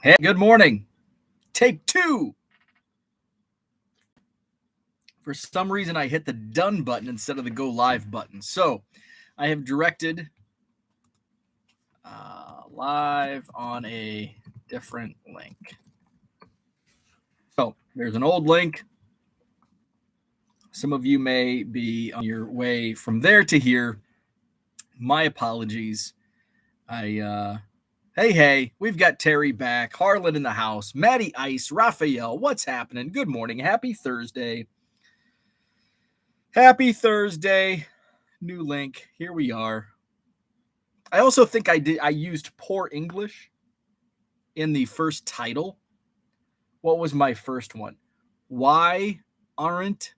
Hey, good morning. Take two. For some reason, I hit the done button instead of the go live button. So I have directed live on a different link. So there's an old link. Some of you may be on your way from there to here. My apologies. Hey, we've got Terry back, Harlan in the house, Maddie Ice, Raphael. What's happening? Good morning. Happy Thursday. Happy Thursday. New link. Here we are. I also think I used poor English in the first title. What was my first one? Why aren't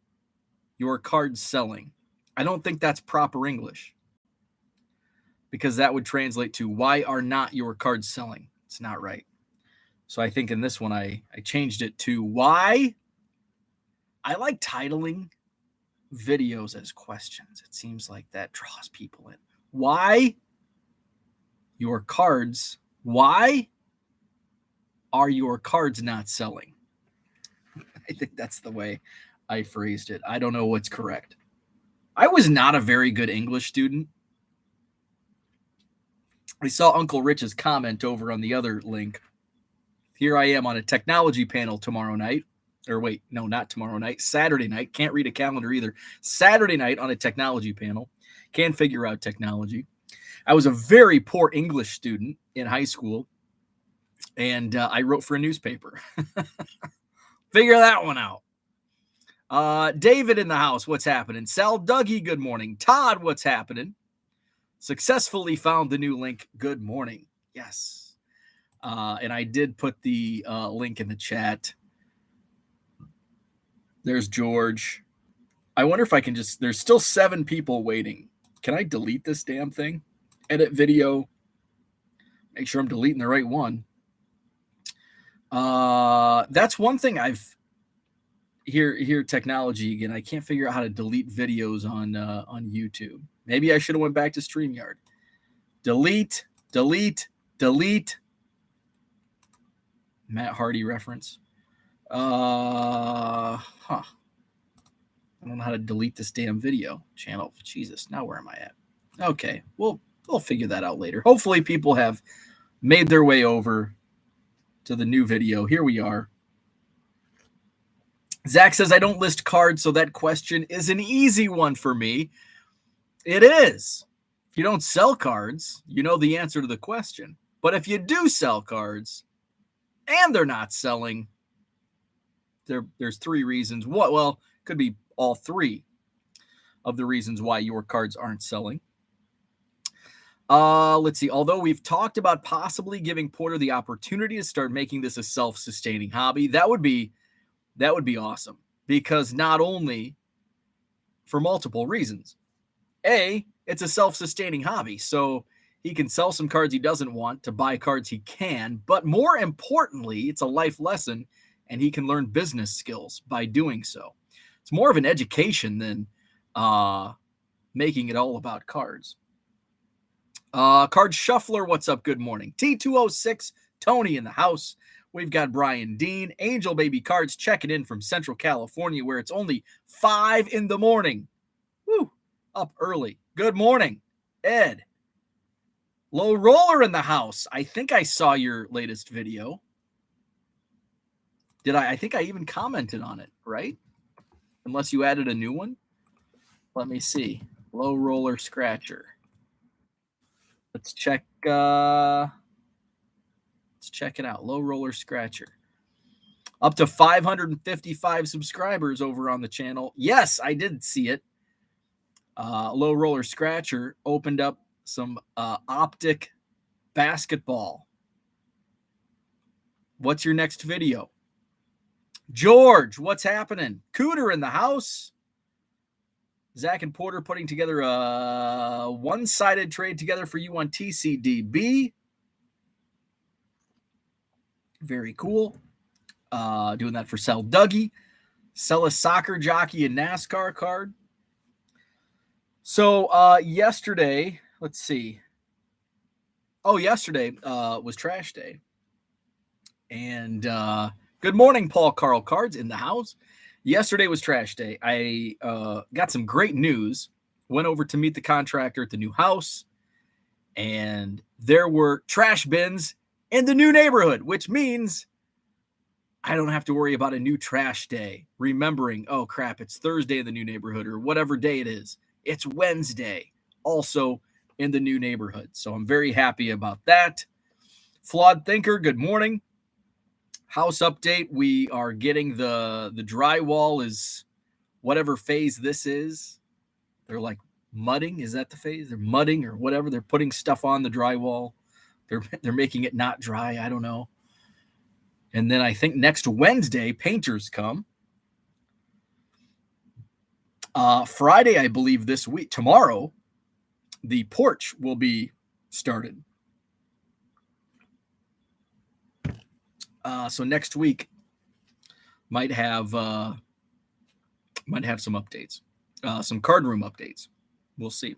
your cards selling? I don't think that's proper English, because that would translate to why are not your cards selling? It's not right. So I think in this one I changed it to why. I like titling videos as questions. It seems like that draws people in. Why your cards, why are your cards not selling? I think that's the way I phrased it. I don't know what's correct. I was not a very good English student. I saw Uncle Rich's comment over on the other link. Here I am on a technology panel tomorrow night. Or wait, no, not tomorrow night. Saturday night. Can't read a calendar either. Saturday night on a technology panel. Can't figure out technology. I was a very poor English student in high school, and I wrote for a newspaper. Figure that one out. David in the house, what's happening? Sal Dougie, good morning. Todd, what's happening? Successfully found the new link. Good morning. Yes. And I did put the link in the chat. There's George. I wonder if I can there's still 7 people waiting. Can I delete this damn thing? Edit video. Make sure I'm deleting the right one. That's one thing I've here technology again. I can't figure out how to delete videos on YouTube. Maybe I should have went back to StreamYard. Delete. Matt Hardy reference. I don't know how to delete this damn video channel. Jesus, now where am I at? Okay, we'll figure that out later. Hopefully people have made their way over to the new video. Here we are. Zach says, I don't list cards, so that question is an easy one for me. It is. If you don't sell cards, you know the answer to the question. But if you do sell cards and they're not selling, there's 3 reasons. Well, could be all 3 of the reasons why your cards aren't selling. Let's see. Although we've talked about possibly giving Porter the opportunity to start making this a self-sustaining hobby, that would be awesome, because not only for multiple reasons. A, it's a self-sustaining hobby, so he can sell some cards he doesn't want to buy cards he can, but more importantly, it's a life lesson, and he can learn business skills by doing so. It's more of an education than making it all about cards. Card Shuffler, what's up? Good morning. T206, Tony in the house. We've got Brian Dean, Angel Baby Cards checking in from Central California, where it's only 5 in the morning. Woo, up early. Good morning, Ed. Low Roller in the house. I think I saw your latest video. Did I? I think I even commented on it, right? Unless you added a new one. Let me see. Low Roller Scratcher. Let's check. Let's check it out. Low Roller Scratcher. Up to 555 subscribers over on the channel. Yes, I did see it. Low Roller Scratcher opened up some optic basketball. What's your next video? George, what's happening? Cooter in the house. Zach and Porter putting together a one-sided trade together for you on TCDB. Very cool. Doing that for Sal Dougie. Sell a soccer jockey and NASCAR card. So yesterday, let's see. Oh, yesterday was trash day. And good morning, Paul Carl Cards in the house. Yesterday was trash day. I got some great news. Went over to meet the contractor at the new house, and there were trash bins in the new neighborhood, which means I don't have to worry about a new trash day. Remembering, oh crap, it's Thursday in the new neighborhood or whatever day it is. It's Wednesday, also in the new neighborhood. So I'm very happy about that. Flawed Thinker, good morning. House update. We are getting the drywall is whatever phase this is. They're like mudding. Is that the phase? They're mudding or whatever. They're putting stuff on the drywall. They're making it not dry. I don't know. And then I think next Wednesday, painters come. Friday, I believe this week, tomorrow, the porch will be started. So next week might have some updates, some card room updates. We'll see.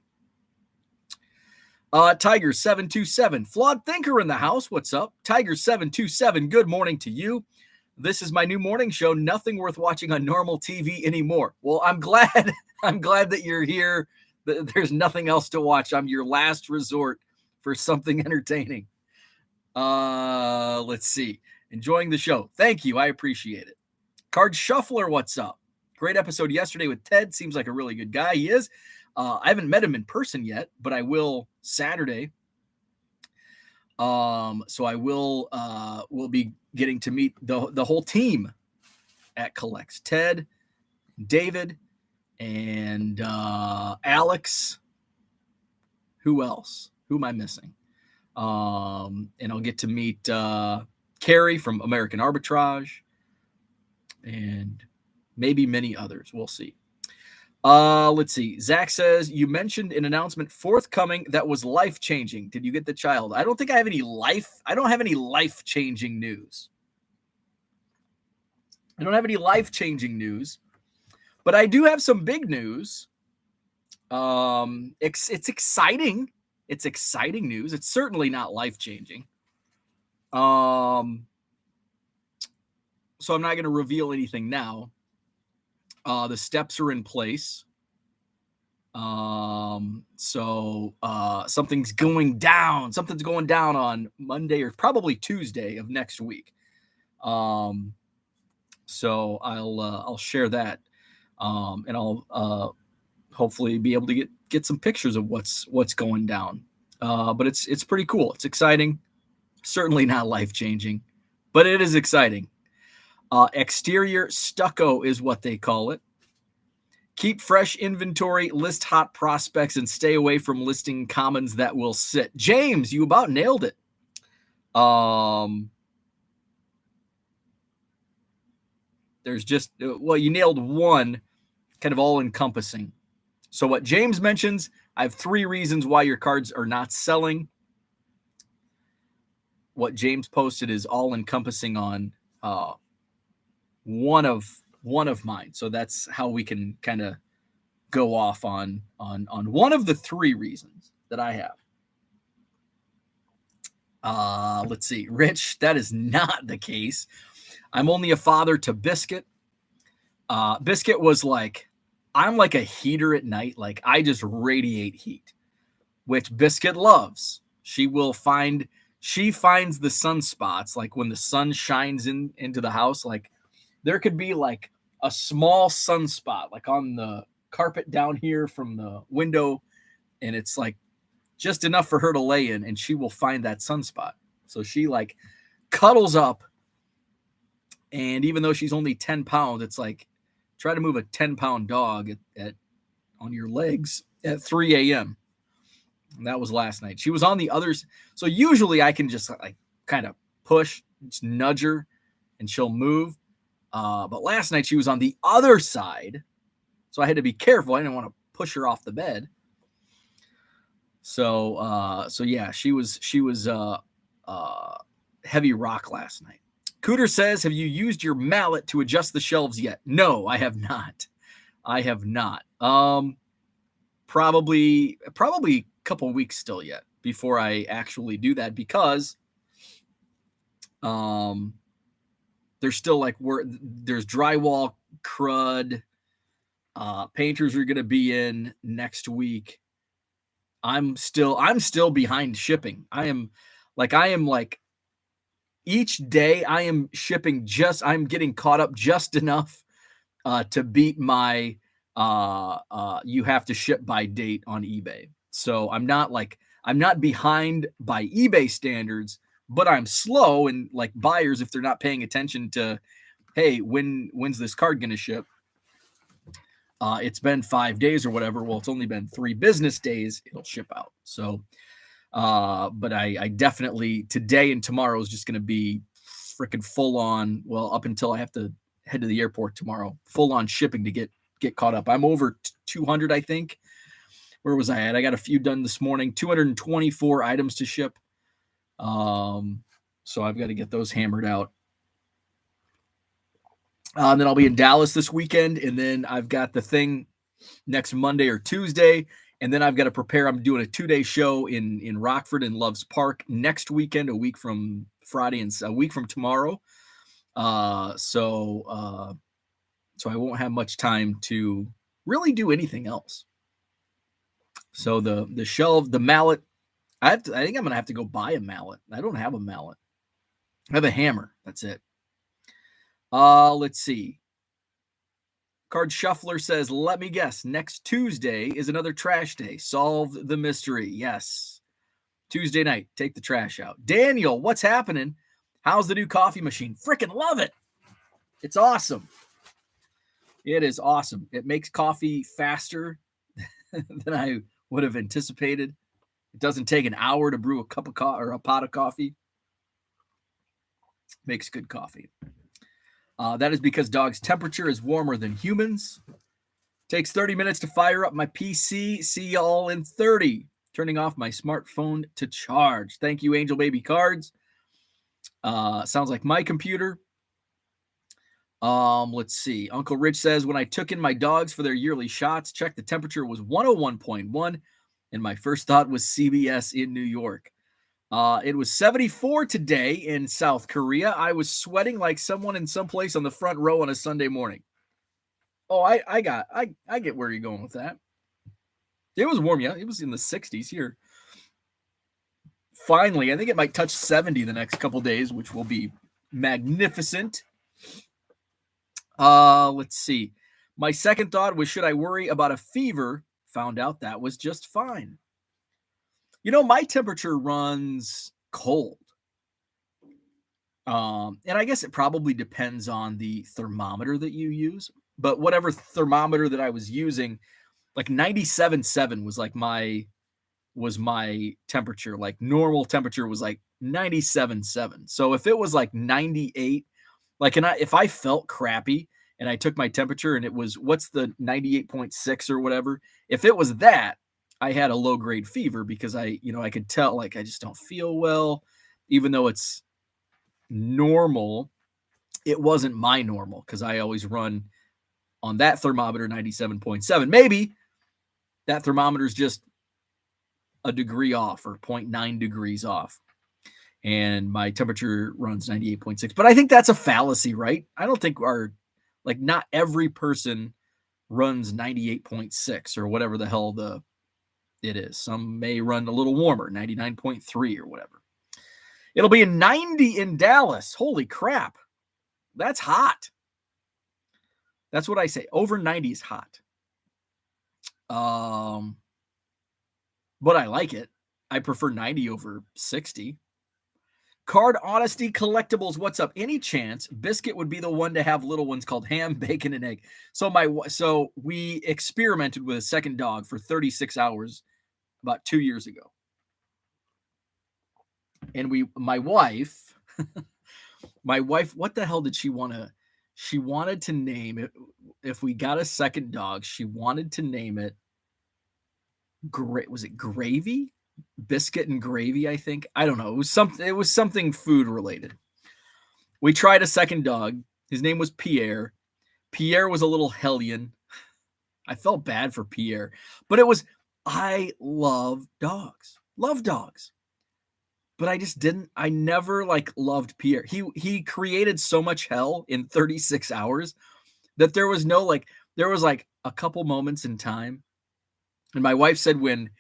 Tiger 727, Flawed Thinker in the house. What's up, Tiger 727? Good morning to you. This is my new morning show. Nothing worth watching on normal TV anymore. Well, I'm glad. I'm glad that you're here. There's nothing else to watch. I'm your last resort for something entertaining. Let's see. Enjoying the show. Thank you. I appreciate it. Card Shuffler, what's up? Great episode yesterday with Ted. Seems like a really good guy. He is. I haven't met him in person yet, but I will Saturday. So I will be getting to meet the whole team at Collects. Ted, David, and Alex. Who else? Who am I missing? And I'll get to meet Carrie from American Arbitrage and maybe many others. We'll see. Let's see. Zach says, you mentioned an announcement forthcoming that was life-changing. Did you get the child? I don't think I have any life-changing news. I don't have any life-changing news, but I do have some big news. It's exciting. It's exciting news. It's certainly not life-changing. So I'm not going to reveal anything now. The steps are in place. So something's going down. Something's going down on Monday or probably Tuesday of next week. So I'll share that. And I'll hopefully be able to get some pictures of what's going down. But it's pretty cool. It's exciting. Certainly not life-changing, but it is exciting. Exterior stucco is what they call it. Keep fresh inventory, list hot prospects, and stay away from listing commons that will sit. James, you about nailed it. There's just, you nailed one, kind of all-encompassing. So what James mentions, I have 3 reasons why your cards are not selling. What James posted is all-encompassing on one of mine. So that's how we can kind of go off on one of the 3 reasons that I have. Let's see. Rich, that is not the case. I'm only a father to Biscuit. Biscuit was like, I'm like a heater at night. Like I just radiate heat, which Biscuit loves. She finds the sunspots. Like when the sun shines into the house, like there could be like a small sunspot, like on the carpet down here from the window. And it's like just enough for her to lay in, and she will find that sunspot. So she like cuddles up. And even though she's only 10 pounds, it's like, try to move a 10-pound dog on your legs at 3 a.m. And that was last night. She was on the others. So usually I can just like kind of push, just nudge her, and she'll move. But last night she was on the other side. So I had to be careful. I didn't want to push her off the bed. So yeah, she was heavy rock last night. Cooter says, have you used your mallet to adjust the shelves yet? No, I have not. Probably a couple of weeks still yet before I actually do that, because There's still like there's drywall crud. Painters are going to be in next week. I'm still behind shipping. I am like each day I am shipping I'm getting caught up just enough to beat my you have to ship by date on eBay. So I'm not behind by eBay standards, but I'm slow, and like buyers, if they're not paying attention to, hey, when's this card going to ship? It's been 5 days or whatever. Well, it's only been 3 business days. It'll ship out. So, but I definitely, today and tomorrow is just going to be freaking full on. Well, up until I have to head to the airport tomorrow, full on shipping to get caught up. I'm over 200, I think. Where was I at? I got a few done this morning, 224 items to ship. So I've got to get those hammered out. And then I'll be in Dallas this weekend, and then I've got the thing next Monday or Tuesday, and then I've got to prepare. I'm doing a 2-day show in Rockford and Loves Park next weekend, a week from Friday and a week from tomorrow. So I won't have much time to really do anything else. So the shelf, the mallet, I think I'm gonna have to go buy a mallet. I don't have a mallet. I have a hammer. That's it. Let's see. Card Shuffler says, let me guess, next Tuesday is another trash day. Solve the mystery. Yes. Tuesday night, take the trash out. Daniel, what's happening? How's the new coffee machine? Freaking love it. It's awesome. It is awesome. It makes coffee faster than I would have anticipated. It doesn't take an hour to brew a cup of coffee or a pot of coffee. Makes good coffee. That is because dog's temperature is warmer than humans. Takes 30 minutes to fire up my PC. See y'all in 30. Turning off my smartphone to charge. Thank you, Angel Baby Cards. Sounds like my computer. Let's see. Uncle Rich says, when I took in my dogs for their yearly shots, checked the temperature was 101.1, and my first thought was CBS in New York. It was 74 today in South Korea. I was sweating like someone in some place on the front row on a Sunday morning. Oh, I get where you're going with that. It was warm, yeah. It was in the 60s here. Finally, I think it might touch 70 the next couple days, which will be magnificent. Let's see. My second thought was, should I worry about a fever? Found out that was just fine. You know, my temperature runs cold. And I guess it probably depends on the thermometer that you use. But whatever thermometer that I was using, like 97.7 was my temperature. Like normal temperature was like 97.7. So if it was like 98, like, if I felt crappy and I took my temperature and it was, what's the 98.6 or whatever, if it was that, I had a low grade fever because I could tell, like, I just don't feel well, even though it's normal. It wasn't my normal because I always run on that thermometer 97.7. Maybe that thermometer is just a degree off or 0.9 degrees off, and my temperature runs 98.6. But I think that's a fallacy, right? I don't think not every person runs 98.6 or whatever the hell it is. Some may run a little warmer, 99.3 or whatever. It'll be a 90 in Dallas. Holy crap. That's hot. That's what I say. Over 90 is hot. But I like it. I prefer 90 over 60. Card Honesty Collectibles, what's up? Any chance Biscuit would be the one to have little ones called ham, bacon, and egg? So we experimented with a second dog for 36 hours about 2 years ago. And my wife, what the hell did she want to? She wanted to name it, if we got a second dog, she wanted to name it, was it Gravy? Biscuit and Gravy, I think. I don't know. It was something food related. We tried a second dog. His name was Pierre. Pierre was a little hellion. I felt bad for Pierre, but I love dogs. Love dogs. but I never like loved Pierre. He created so much hell in 36 hours that there was like a couple moments in time. And my wife said when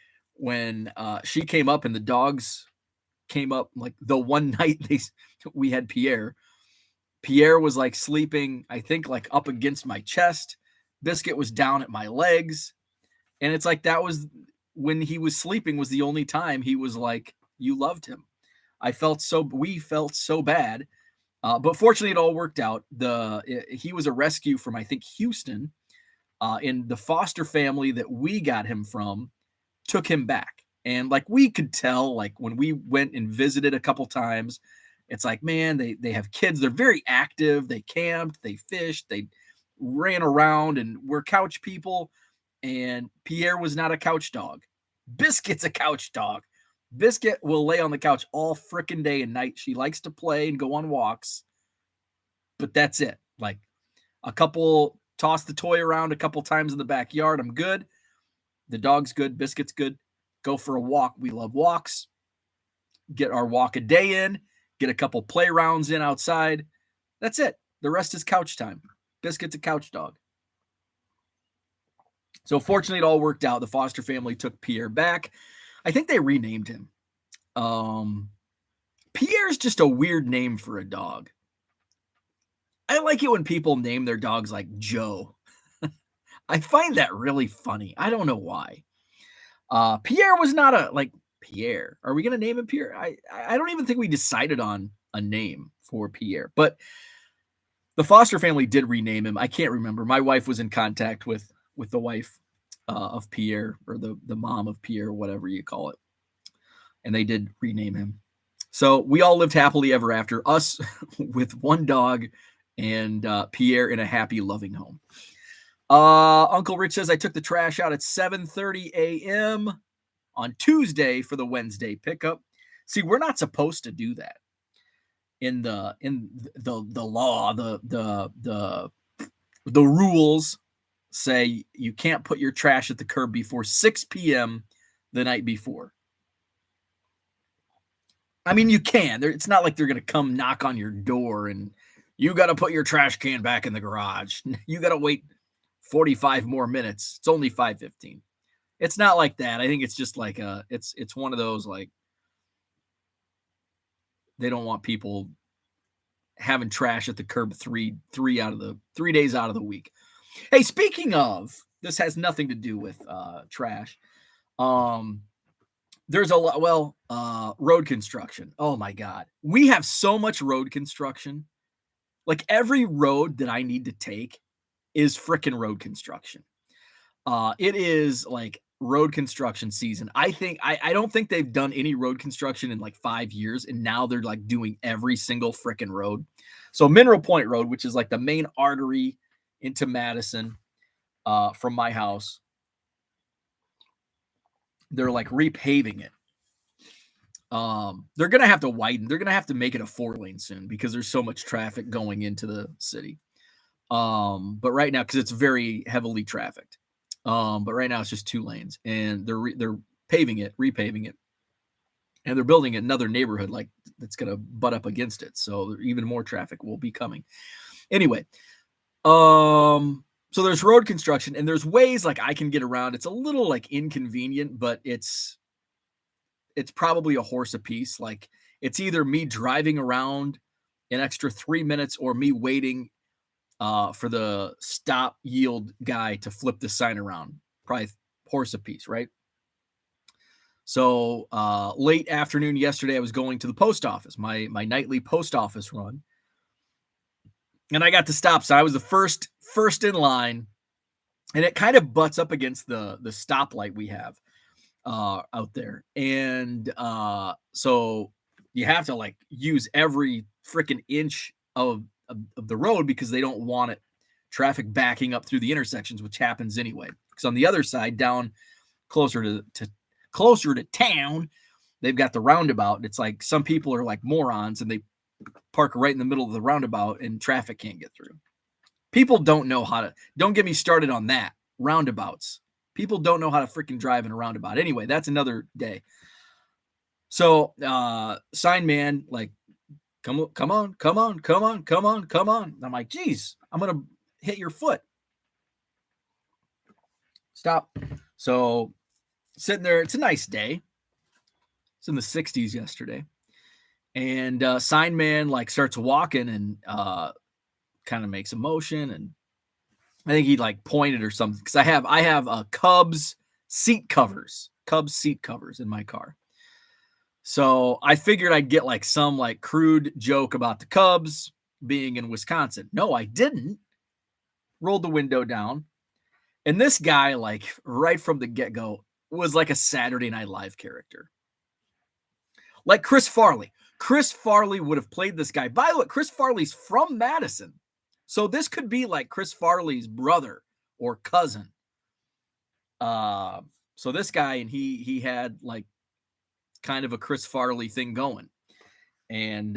she came up and the dogs came up, like the one night we had Pierre was like sleeping, I think like up against my chest. Biscuit was down at my legs. And it's like that was when he was sleeping was the only time he was like, you loved him. We felt so bad. But fortunately, it all worked out. He was a rescue from, I think, Houston. And the foster family that we got him from took him back. And like we could tell, like when we went and visited a couple times, it's like, man, they have kids. They're very active. They camped, they fished, they ran around, and we're couch people. And Pierre was not a couch dog. Biscuit's a couch dog. Biscuit will lay on the couch all frickin' day and night. She likes to play and go on walks, but that's it. Like toss the toy around a couple times in the backyard. I'm good. The dog's good. Biscuit's good. Go for a walk. We love walks. Get our walk a day in. Get a couple play rounds in outside. That's it. The rest is couch time. Biscuit's a couch dog. So fortunately, it all worked out. The foster family took Pierre back. I think they renamed him. Pierre's just a weird name for a dog. I like it when people name their dogs like Joe. I find that really funny. I don't know why. Pierre was not Pierre. Are we going to name him Pierre? I don't even think we decided on a name for Pierre, but the foster family did rename him. I can't remember. My wife was in contact with the wife of Pierre, or the mom of Pierre, whatever you call it. And they did rename him. So we all lived happily ever after, us with one dog and Pierre in a happy, loving home. Uncle Rich says, I took the trash out at 7:30 a.m. on Tuesday for the Wednesday pickup. See, we're not supposed to do that. In the law, the rules say you can't put your trash at the curb before 6 p.m. the night before. I mean, you can. It's not like they're going to come knock on your door and you got to put your trash can back in the garage. You got to wait 45 more minutes. It's only 5:15. It's not like that. I think it's just like it's one of those, like, they don't want people having trash at the curb 3 days out of the week. Hey, speaking of, this has nothing to do with trash. There's a lot, road construction. Oh my God. We have so much road construction. Like every road that I need to take is frickin' road construction. It is like road construction season. I don't think they've done any road construction in like 5 years, and now they're like doing every single frickin' road. So Mineral Point Road, which is like the main artery into Madison from my house, they're like repaving it. They're going to have to widen. They're going to have to make it a 4-lane soon because there's so much traffic going into the city. But right now, because it's very heavily trafficked. But right now it's just 2 lanes, and they're repaving it, and they're building another neighborhood like that's going to butt up against it. So even more traffic will be coming. Anyway, so there's road construction, and there's ways like I can get around. It's a little like inconvenient, but it's probably a horse apiece. Like it's either me driving around an extra 3 minutes or me waiting for the stop yield guy to flip the sign around. Probably horse apiece, right? So late afternoon yesterday, I was going to the post office, my nightly post office run. And I got the stop sign. I was the first in line, and it kind of butts up against the stoplight we have out there. And so you have to like use every freaking inch of the road because they don't want it traffic backing up through the intersections, which happens anyway. Because on the other side, down closer to town, they've got the roundabout. And it's like some people are like morons and they park right in the middle of the roundabout and traffic can't get through. People don't know how to, don't get me started on that. Roundabouts. People don't know how to freaking drive in a roundabout. Anyway, that's another day. So sign man, like, come on, come on, come on, come on, come on, come on. I'm like, geez, I'm gonna hit your foot. Stop. So sitting there, it's a nice day. It's in the 60s yesterday. And sign man like starts walking and kind of makes a motion, and I think he like pointed or something, because I have Cubs seat covers in my car. So I figured I'd get like some like crude joke about the Cubs being in Wisconsin. No, I didn't. Rolled the window down, and this guy, like right from the get-go, was like a Saturday Night Live character. Like Chris Farley. Chris Farley would have played this guy. By the way, Chris Farley's from Madison. So this could be like Chris Farley's brother or cousin. So this guy, and he had like kind of a Chris Farley thing going. And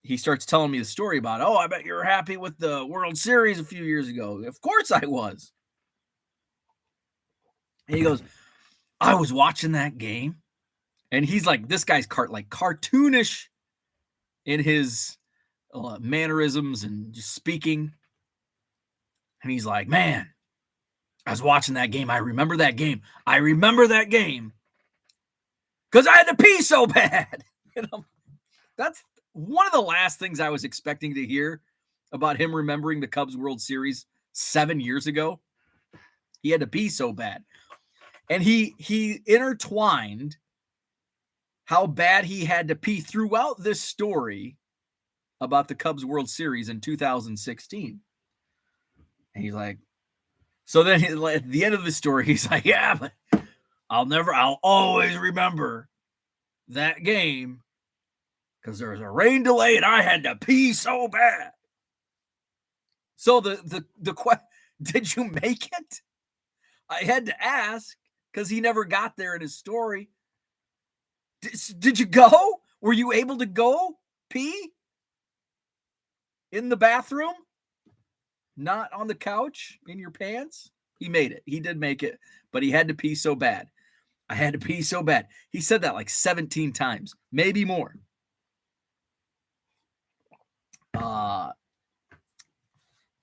he starts telling me the story about, oh, I bet you were happy with the World Series a few years ago. Of course I was. And he goes, I was watching that game. And he's like, this guy's like cartoonish in his mannerisms and just speaking. And he's like, man, I was watching that game. I remember that game. Because I had to pee so bad. That's one of the last things I was expecting to hear about him remembering the Cubs World Series 7 years ago. He had to pee so bad. And he intertwined how bad he had to pee throughout this story about the Cubs World Series in 2016. And he's like, so then at the end of the story, he's like, yeah, but I'll always remember that game because there was a rain delay and I had to pee so bad. So the did you make it? I had to ask because he never got there in his story. Did you go? Were you able to go pee in the bathroom? Not on the couch in your pants? He made it. He did make it, but he had to pee so bad. I had to pee so bad. He said that like 17 times, maybe more.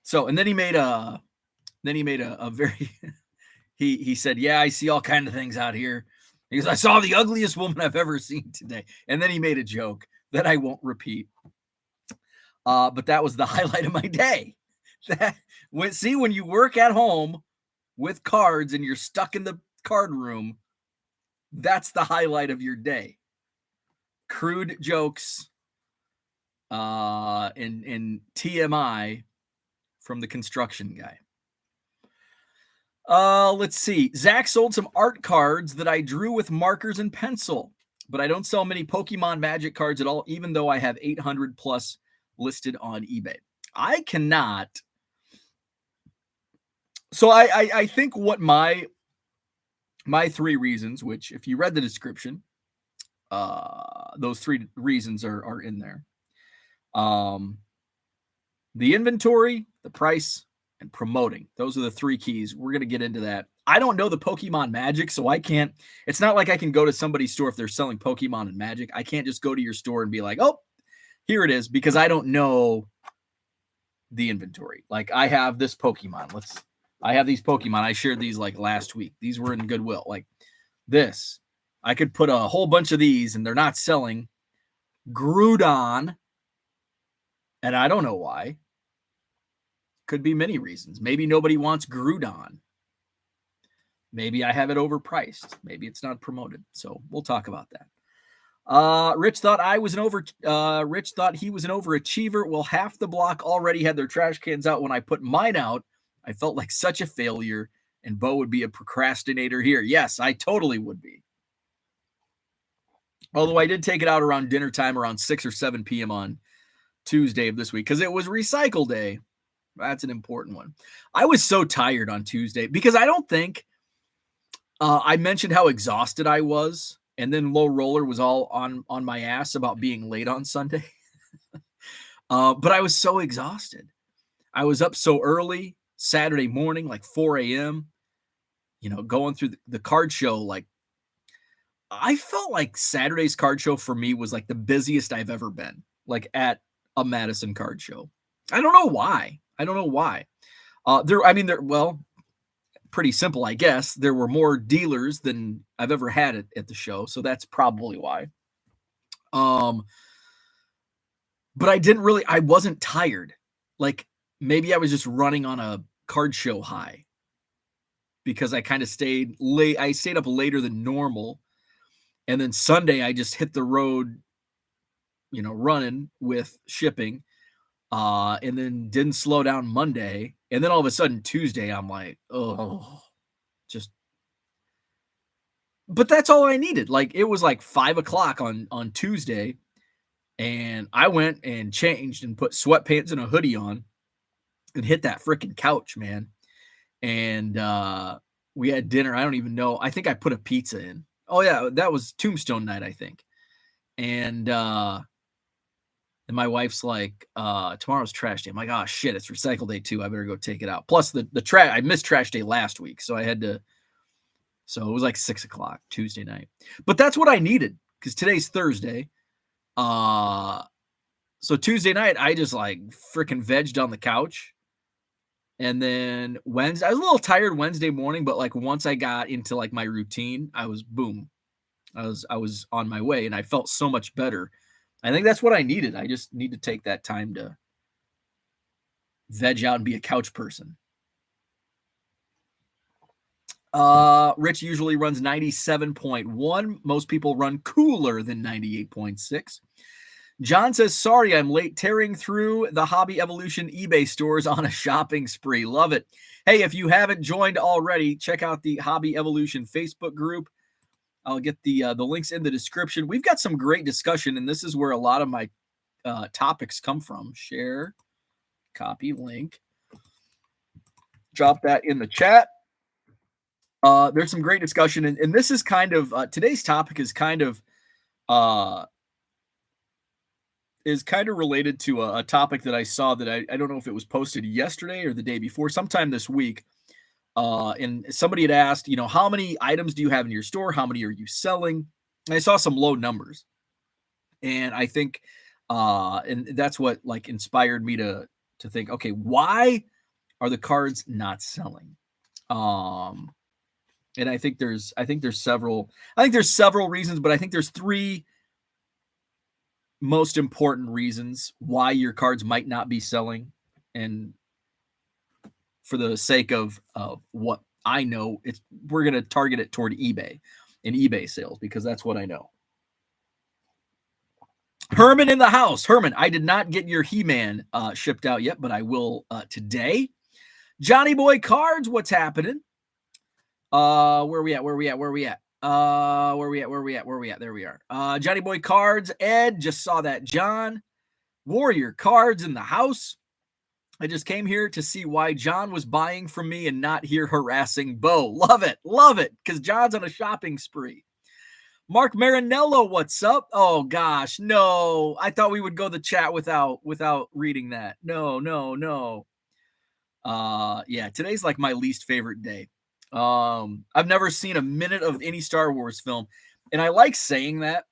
So, and then he made a very, he said, yeah, I see all kinds of things out here. He goes, I saw the ugliest woman I've ever seen today. And then he made a joke that I won't repeat. But that was the highlight of my day. When you work at home with cards and you're stuck in the card room, that's the highlight of your day. Crude jokes and TMI from the construction guy. Let's see. Zach sold some art cards that I drew with markers and pencil, but I don't sell many Pokemon Magic cards at all, even though I have 800 plus listed on eBay. I cannot. So I think what my three reasons, which if you read the description, those three reasons are in there. The inventory, the price, and promoting. Those are the three keys. We're going to get into that. I don't know the Pokemon Magic, so I can't. It's not like I can go to somebody's store if they're selling Pokemon and Magic. I can't just go to your store and be like, oh, here it is, because I don't know the inventory. Like I have this Pokemon. I have these Pokemon. I shared these like last week. These were in Goodwill. Like this. I could put a whole bunch of these and they're not selling. Groudon. And I don't know why. Could be many reasons. Maybe nobody wants Groudon. Maybe I have it overpriced. Maybe it's not promoted. So we'll talk about that. Rich thought he was an overachiever. Well, half the block already had their trash cans out when I put mine out. I felt like such a failure, and Bo would be a procrastinator here. Yes, I totally would be. Although I did take it out around dinner time, around 6 or 7 p.m. on Tuesday of this week, because it was recycle day. That's an important one. I was so tired on Tuesday because I don't think I mentioned how exhausted I was, and then Low Roller was all on my ass about being late on Sunday. But I was so exhausted. I was up so early Saturday morning, like 4 a.m., going through the card show. Like I felt like Saturday's card show for me was like the busiest I've ever been, like at a Madison card show. I don't know why. Well, pretty simple, I guess. There were more dealers than I've ever had at the show, so that's probably why. But I wasn't tired. Like maybe I was just running on a card show high because I kind of stayed late. I stayed up later than normal. And then Sunday I just hit the road, running with shipping. And then didn't slow down Monday. And then all of a sudden Tuesday, I'm like, oh, just. But that's all I needed. Like it was like 5:00 on Tuesday. And I went and changed and put sweatpants and a hoodie on and hit that freaking couch, man. And we had dinner. I don't even know. I think I put a pizza in. Oh, yeah, that was Tombstone night, I think. And my wife's like, tomorrow's trash day. I'm like, oh, shit, it's recycle day too. I better go take it out. Plus, the trash, I missed trash day last week. So it was like 6:00 Tuesday night. But that's what I needed because today's Thursday. So Tuesday night, I just like freaking vegged on the couch. And then Wednesday, I was a little tired Wednesday morning, but like once I got into like my routine, I was on my way and I felt so much better. I think that's what I needed. I just need to take that time to veg out and be a couch person. Rich usually runs 97.1. Most people run cooler than 98.6. John says, sorry, I'm late tearing through the Hobby Evolution eBay stores on a shopping spree. Love it. Hey, if you haven't joined already, check out the Hobby Evolution Facebook group. I'll get the links in the description. We've got some great discussion, and this is where a lot of my topics come from. Share, copy, link. Drop that in the chat. There's some great discussion, and this is kind of today's topic is kind of related to a topic that I saw that I don't know if it was posted yesterday or the day before, sometime this week. And somebody had asked, how many items do you have in your store? How many are you selling? And I saw some low numbers, and I think, and that's what like inspired me to think, okay, why are the cards not selling? And I think there's several reasons, but I think there's three most important reasons why your cards might not be selling. And for the sake of what I know, we're going to target it toward eBay and eBay sales because that's what I know. Herman in the house. Herman, I did not get your He-Man shipped out yet, but I will today. Johnny Boy Cards, what's happening? Where we at? There we are. Johnny Boy Cards. Ed, just saw that. John. Warrior Cards in the house. I just came here to see why John was buying from me and not here harassing Bo. Love it. Because John's on a shopping spree. Mark Marinello, what's up? Oh gosh, no. I thought we would go the chat without reading that. No. Yeah, today's like my least favorite day. I've never seen a minute of any Star Wars film, and I like saying that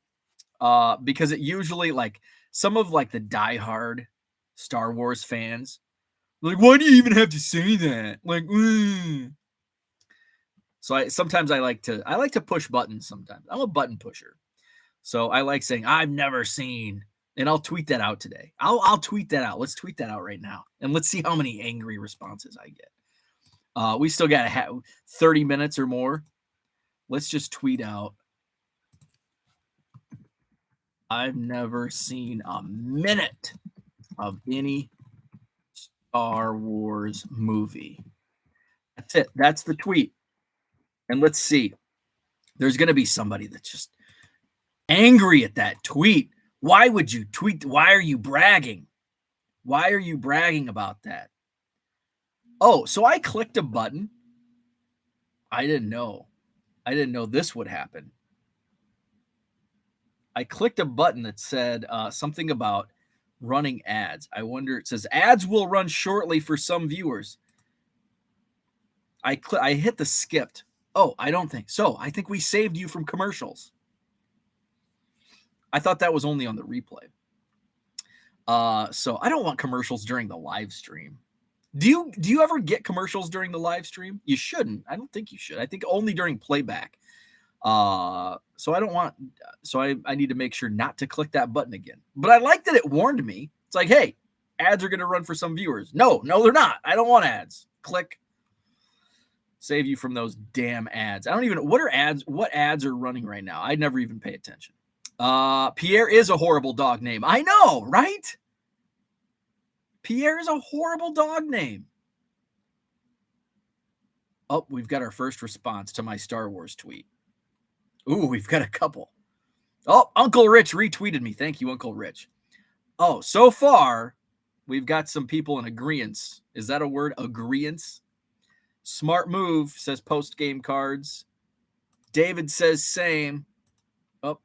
because it usually like some of like the diehard Star Wars fans like, why do you even have to say that? Like, So sometimes I like to push buttons. Sometimes I'm a button pusher, so I like saying I've never seen, and I'll tweet that out today. I'll tweet that out. Let's tweet that out right now, and let's see how many angry responses I get. We still got to have 30 minutes or more. Let's just tweet out. I've never seen a minute of any Star Wars movie. That's it. That's the tweet. And let's see. There's going to be somebody that's just angry at that tweet. Why would you tweet? Why are you bragging? Why are you bragging about that? Oh, so I clicked a button. I didn't know this would happen. I clicked a button that said something about running ads. I wonder, it says ads will run shortly for some viewers. I hit the skipped. Oh, I don't think so. I think we saved you from commercials. I thought that was only on the replay. So I don't want commercials during the live stream. Do you ever get commercials during the live stream? You shouldn't. I don't think you should. I think only during playback. So I don't want. So I need to make sure not to click that button again. But I like that it warned me. It's like, hey, ads are going to run for some viewers. No, they're not. I don't want ads. Click. Save you from those damn ads. I don't even know what ads are running right now. I never even pay attention. Pierre is a horrible dog name. I know, right? Pierre is a horrible dog name. Oh, we've got our first response to my Star Wars tweet. Ooh, we've got a couple. Oh, Uncle Rich retweeted me. Thank you, Uncle Rich. Oh, so far, we've got some people in agreeance. Is that a word? Agreeance? Smart move, says post-game cards. David says same. Oh,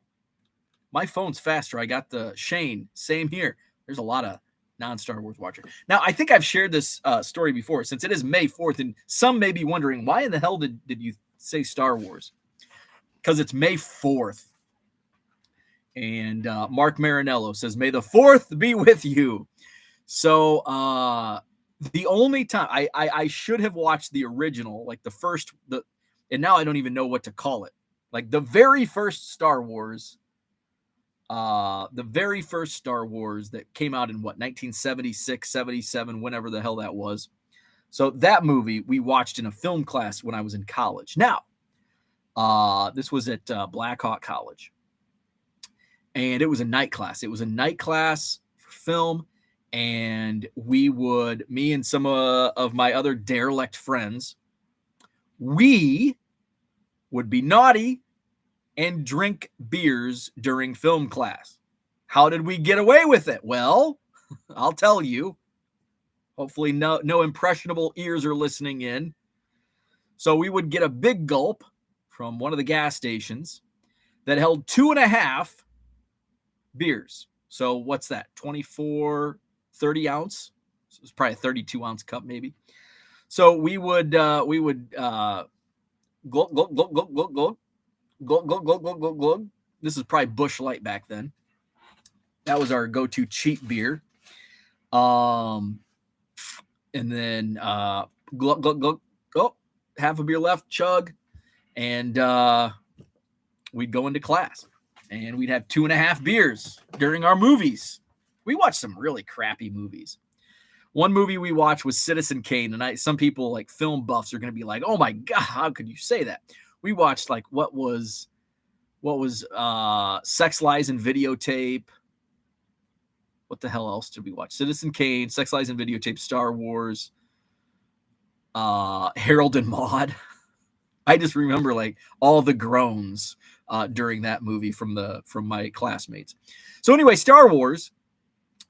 my phone's faster. I got the Shane. Same here. There's a lot of non-Star Wars watchers. Now, I think I've shared this story before, since it is May 4th, and some may be wondering, why in the hell did you say Star Wars? Because it's May 4th. And Mark Marinello says, May the 4th be with you. So the only time I should have watched the original, like and now I don't even know what to call it. Like the very first Star Wars, that came out in 1976, 77, whenever the hell that was. So that movie we watched in a film class when I was in college. Now, this was at Black Hawk College, and it was a night class. It was a night class for film, and me and some of my other derelict friends, we would be naughty and drink beers during film class. How did we get away with it? Well, I'll tell you. Hopefully no impressionable ears are listening in. So we would get a big gulp from one of the gas stations that held 2.5 beers. So what's that? 24, 30 ounce. So it's probably a 32 ounce cup maybe. So we would go. This is probably Busch Light back then. That was our go-to cheap beer. And then glug. Oh, half a beer left, chug. And we'd go into class. And we'd have 2.5 beers during our movies. We watched some really crappy movies. One movie we watched was Citizen Kane. And some people, like film buffs, are going to be like, oh my God, how could you say that? We watched like what was Sex, Lies, and Videotape. What the hell else did we watch? Citizen Kane, Sex, Lies, and Videotape, Star Wars, Harold and Maude. I just remember like all the groans during that movie from my classmates. So anyway, Star Wars.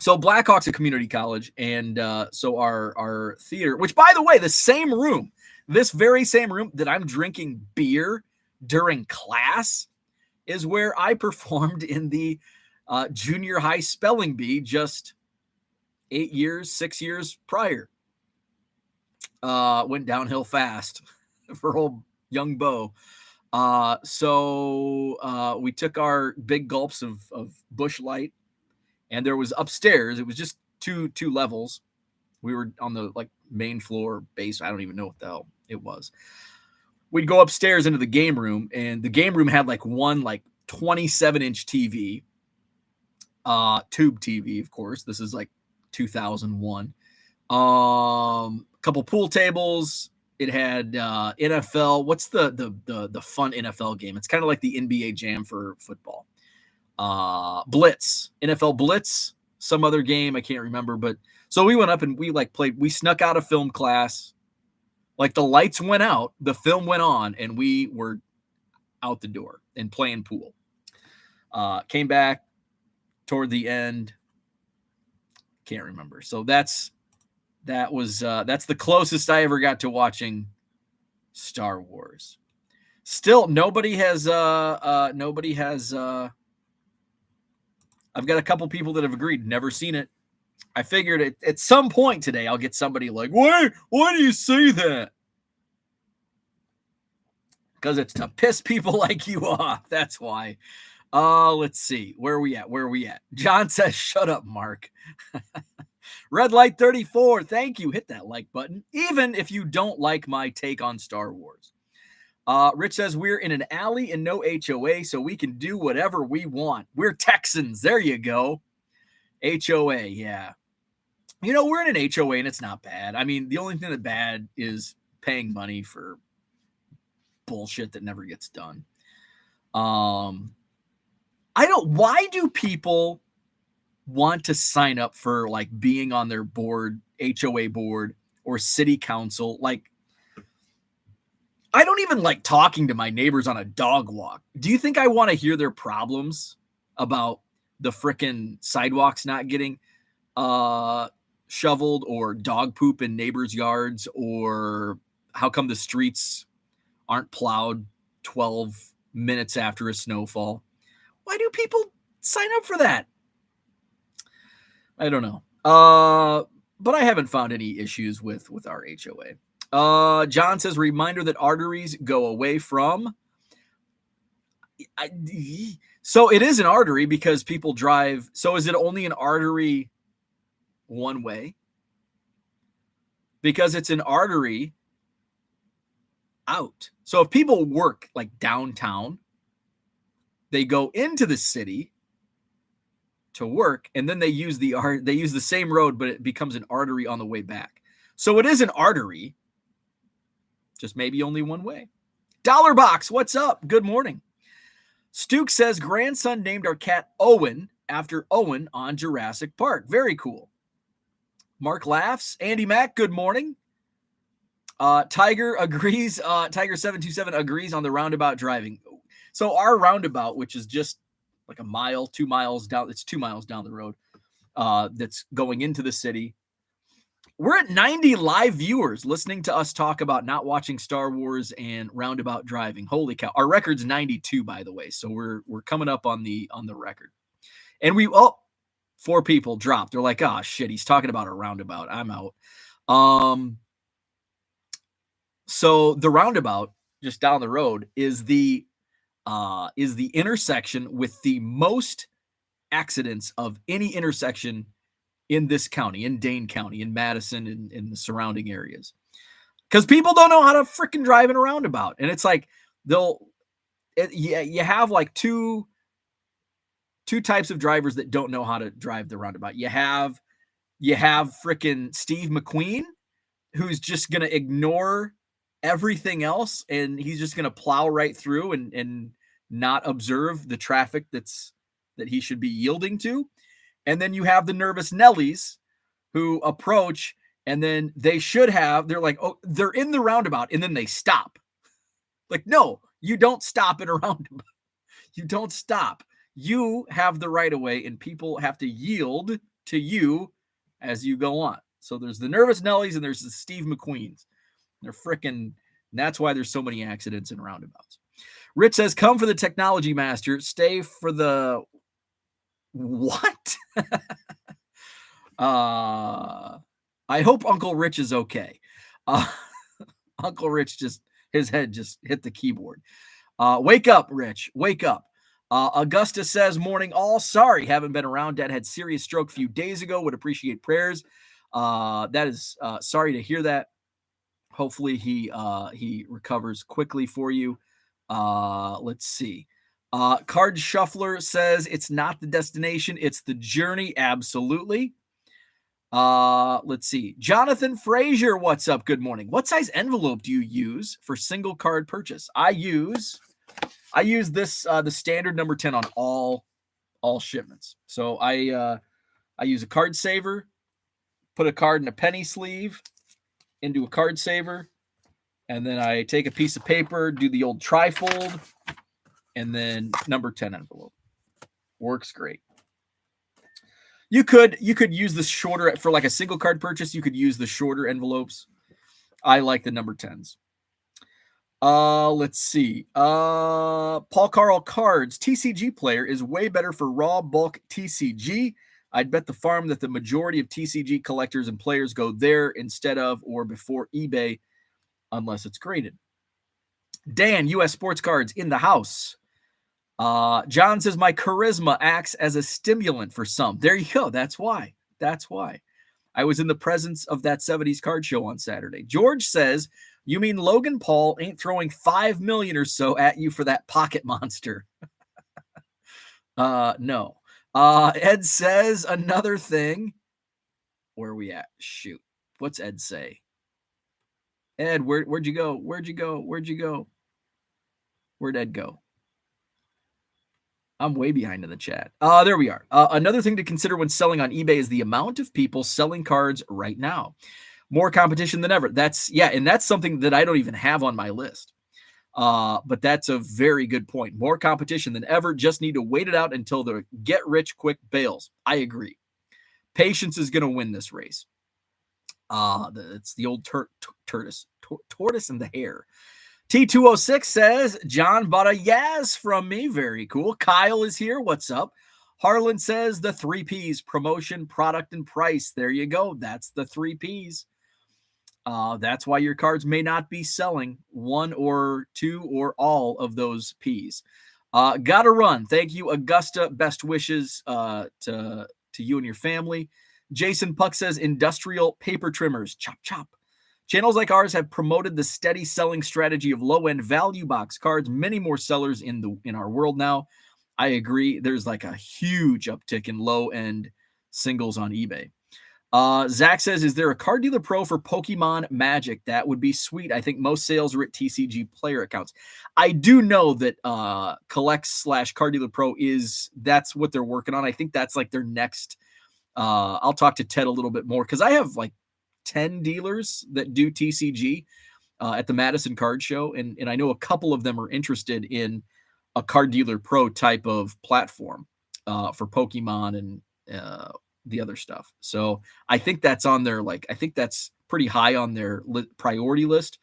So Blackhawk's a community college, and so our theater, which by the way, this very same room that I'm drinking beer during class is where I performed in the junior high spelling bee just 6 years prior. Went downhill fast for old young Bo. So we took our big gulps of Busch Light, and there was upstairs. It was just two levels. We were on the like main floor base. I don't even know what the hell it was. We'd go upstairs into the game room, and the game room had like one like 27-inch TV, tube TV, of course. This is like 2001. Couple pool tables. It had NFL. What's the fun NFL game? It's kind of like the NBA Jam for football. Blitz, NFL Blitz, some other game I can't remember. But so we went up and we like played. We snuck out of film class. Like the lights went out, the film went on, and we were out the door and playing pool. Came back toward the end. Can't remember. So that's the closest I ever got to watching Star Wars. Still, nobody has. I've got a couple people that have agreed, never seen it. I figured at some point today I'll get somebody like, why do you say that? Because it's to piss people like you off. That's why. Let's see. Where are we at? John says, shut up, Mark. Red Light 34, thank you. Hit that like button, even if you don't like my take on Star Wars. Rich says, we're in an alley and no HOA, so we can do whatever we want. We're Texans. There you go. HOA, yeah. We're in an HOA and it's not bad. I mean, the only thing that's bad is paying money for bullshit that never gets done. Why do people want to sign up for like being on their board, HOA board or city council? Like, I don't even like talking to my neighbors on a dog walk. Do you think I want to hear their problems about the frickin' sidewalks not getting shoveled or dog poop in neighbors' yards, or how come the streets aren't plowed 12 minutes after a snowfall? Why do people sign up for that? I don't know. But I haven't found any issues with our HOA. John says, reminder that arteries go away from. So it is an artery because people drive. So is it only an artery one way? Because it's an artery out. So if people work like downtown, they go into the city to work, and then they use the same road, but it becomes an artery on the way back. So it is an artery, just maybe only one way. Dollar Box, what's up? Good morning. Stuke says, grandson named our cat Owen after Owen on Jurassic Park. Very cool. Mark laughs. Andy Mack, good morning. Tiger agrees. Tiger727 agrees on the roundabout driving. So our roundabout, which is just like a mile, 2 miles down, it's 2 miles down the road, that's going into the city. We're at 90 live viewers listening to us talk about not watching Star Wars and roundabout driving. Holy cow. Our record's 92, by the way. So we're coming up on the record. And 4 people dropped. They're like, oh shit, he's talking about a roundabout. I'm out. So the roundabout just down the road is the intersection with the most accidents of any intersection in this county, in Dane County, in Madison, and in the surrounding areas. Because people don't know how to freaking drive in a roundabout. And it's like you have like two types of drivers that don't know how to drive the roundabout. You have freaking Steve McQueen, who's just going to ignore everything else, and he's just going to plow right through and not observe the traffic that he should be yielding to. And then you have the nervous Nellies who approach, and then they're like, oh, they're in the roundabout, and then they stop. Like, no, you don't stop in a roundabout. You don't stop. You have the right of way, and people have to yield to you as you go on. So there's the nervous Nellies and there's the Steve McQueens. They're freaking, that's why there's so many accidents in roundabouts. Rich says, come for the technology master, stay for the what? I hope Uncle Rich is okay. Uncle Rich his head just hit the keyboard. Wake up, Rich. Wake up. Augusta says, morning all. Sorry, haven't been around. Dad had serious stroke a few days ago. Would appreciate prayers. That is sorry to hear that. Hopefully he recovers quickly for you. Let's see. Card Shuffler says it's not the destination, it's the journey. Absolutely. Let's see. Jonathan Frazier, what's up? Good morning. What size envelope do you use for single card purchase? I use this the standard number 10 on all shipments. So I use a card saver, put a card in a penny sleeve into a card saver, and then I take a piece of paper, do the old trifold, and then number 10 envelope. Works great. You could use the shorter for like a single card purchase. You could use the shorter envelopes. I like the number 10s. Let's see. Paul Carl Cards, TCG player is way better for raw bulk TCG. I'd bet the farm that the majority of TCG collectors and players go there instead of or before eBay, unless it's graded. Dan, US Sports Cards in the house. John says, my charisma acts as a stimulant for some. There you go. That's why. That's why. I was in the presence of that 70s card show on Saturday. George says, you mean Logan Paul ain't throwing $5 million or so at you for that pocket monster? No. Ed says another thing. Where are we at? Shoot. What's Ed say? Ed, where'd you go? Where'd you go? Where'd you go? Where'd Ed go? I'm way behind in the chat. There we are. Another thing to consider when selling on eBay is the amount of people selling cards right now. More competition than ever. And that's something that I don't even have on my list. But that's a very good point. More competition than ever. Just need to wait it out until the get-rich-quick bails. I agree. Patience is going to win this race. It's the old tortoise and the hare. T206 says, John bought a Yaz from me. Very cool. Kyle is here. What's up? Harlan says the 3 Ps, promotion, product, and price. There you go. That's the 3 Ps. That's why your cards may not be selling, 1 or 2 or all of those Ps. Gotta run. Thank you, Augusta. Best wishes to you and your family. Jason Puck says industrial paper trimmers. Chop, chop. Channels like ours have promoted the steady selling strategy of low-end value box cards. Many more sellers in our world now. I agree. There's like a huge uptick in low-end singles on eBay. Zach says, is there a Card Dealer Pro for Pokemon Magic? That would be sweet. I think most sales are at TCG player accounts. I do know that Collect/Card Dealer Pro that's what they're working on. I think that's like their next. I'll talk to Ted a little bit more because I have like 10 dealers that do TCG at the Madison Card Show, and I know a couple of them are interested in a Card Dealer Pro type of platform for Pokemon and the other stuff. So I think that's on their I think that's pretty high on their priority list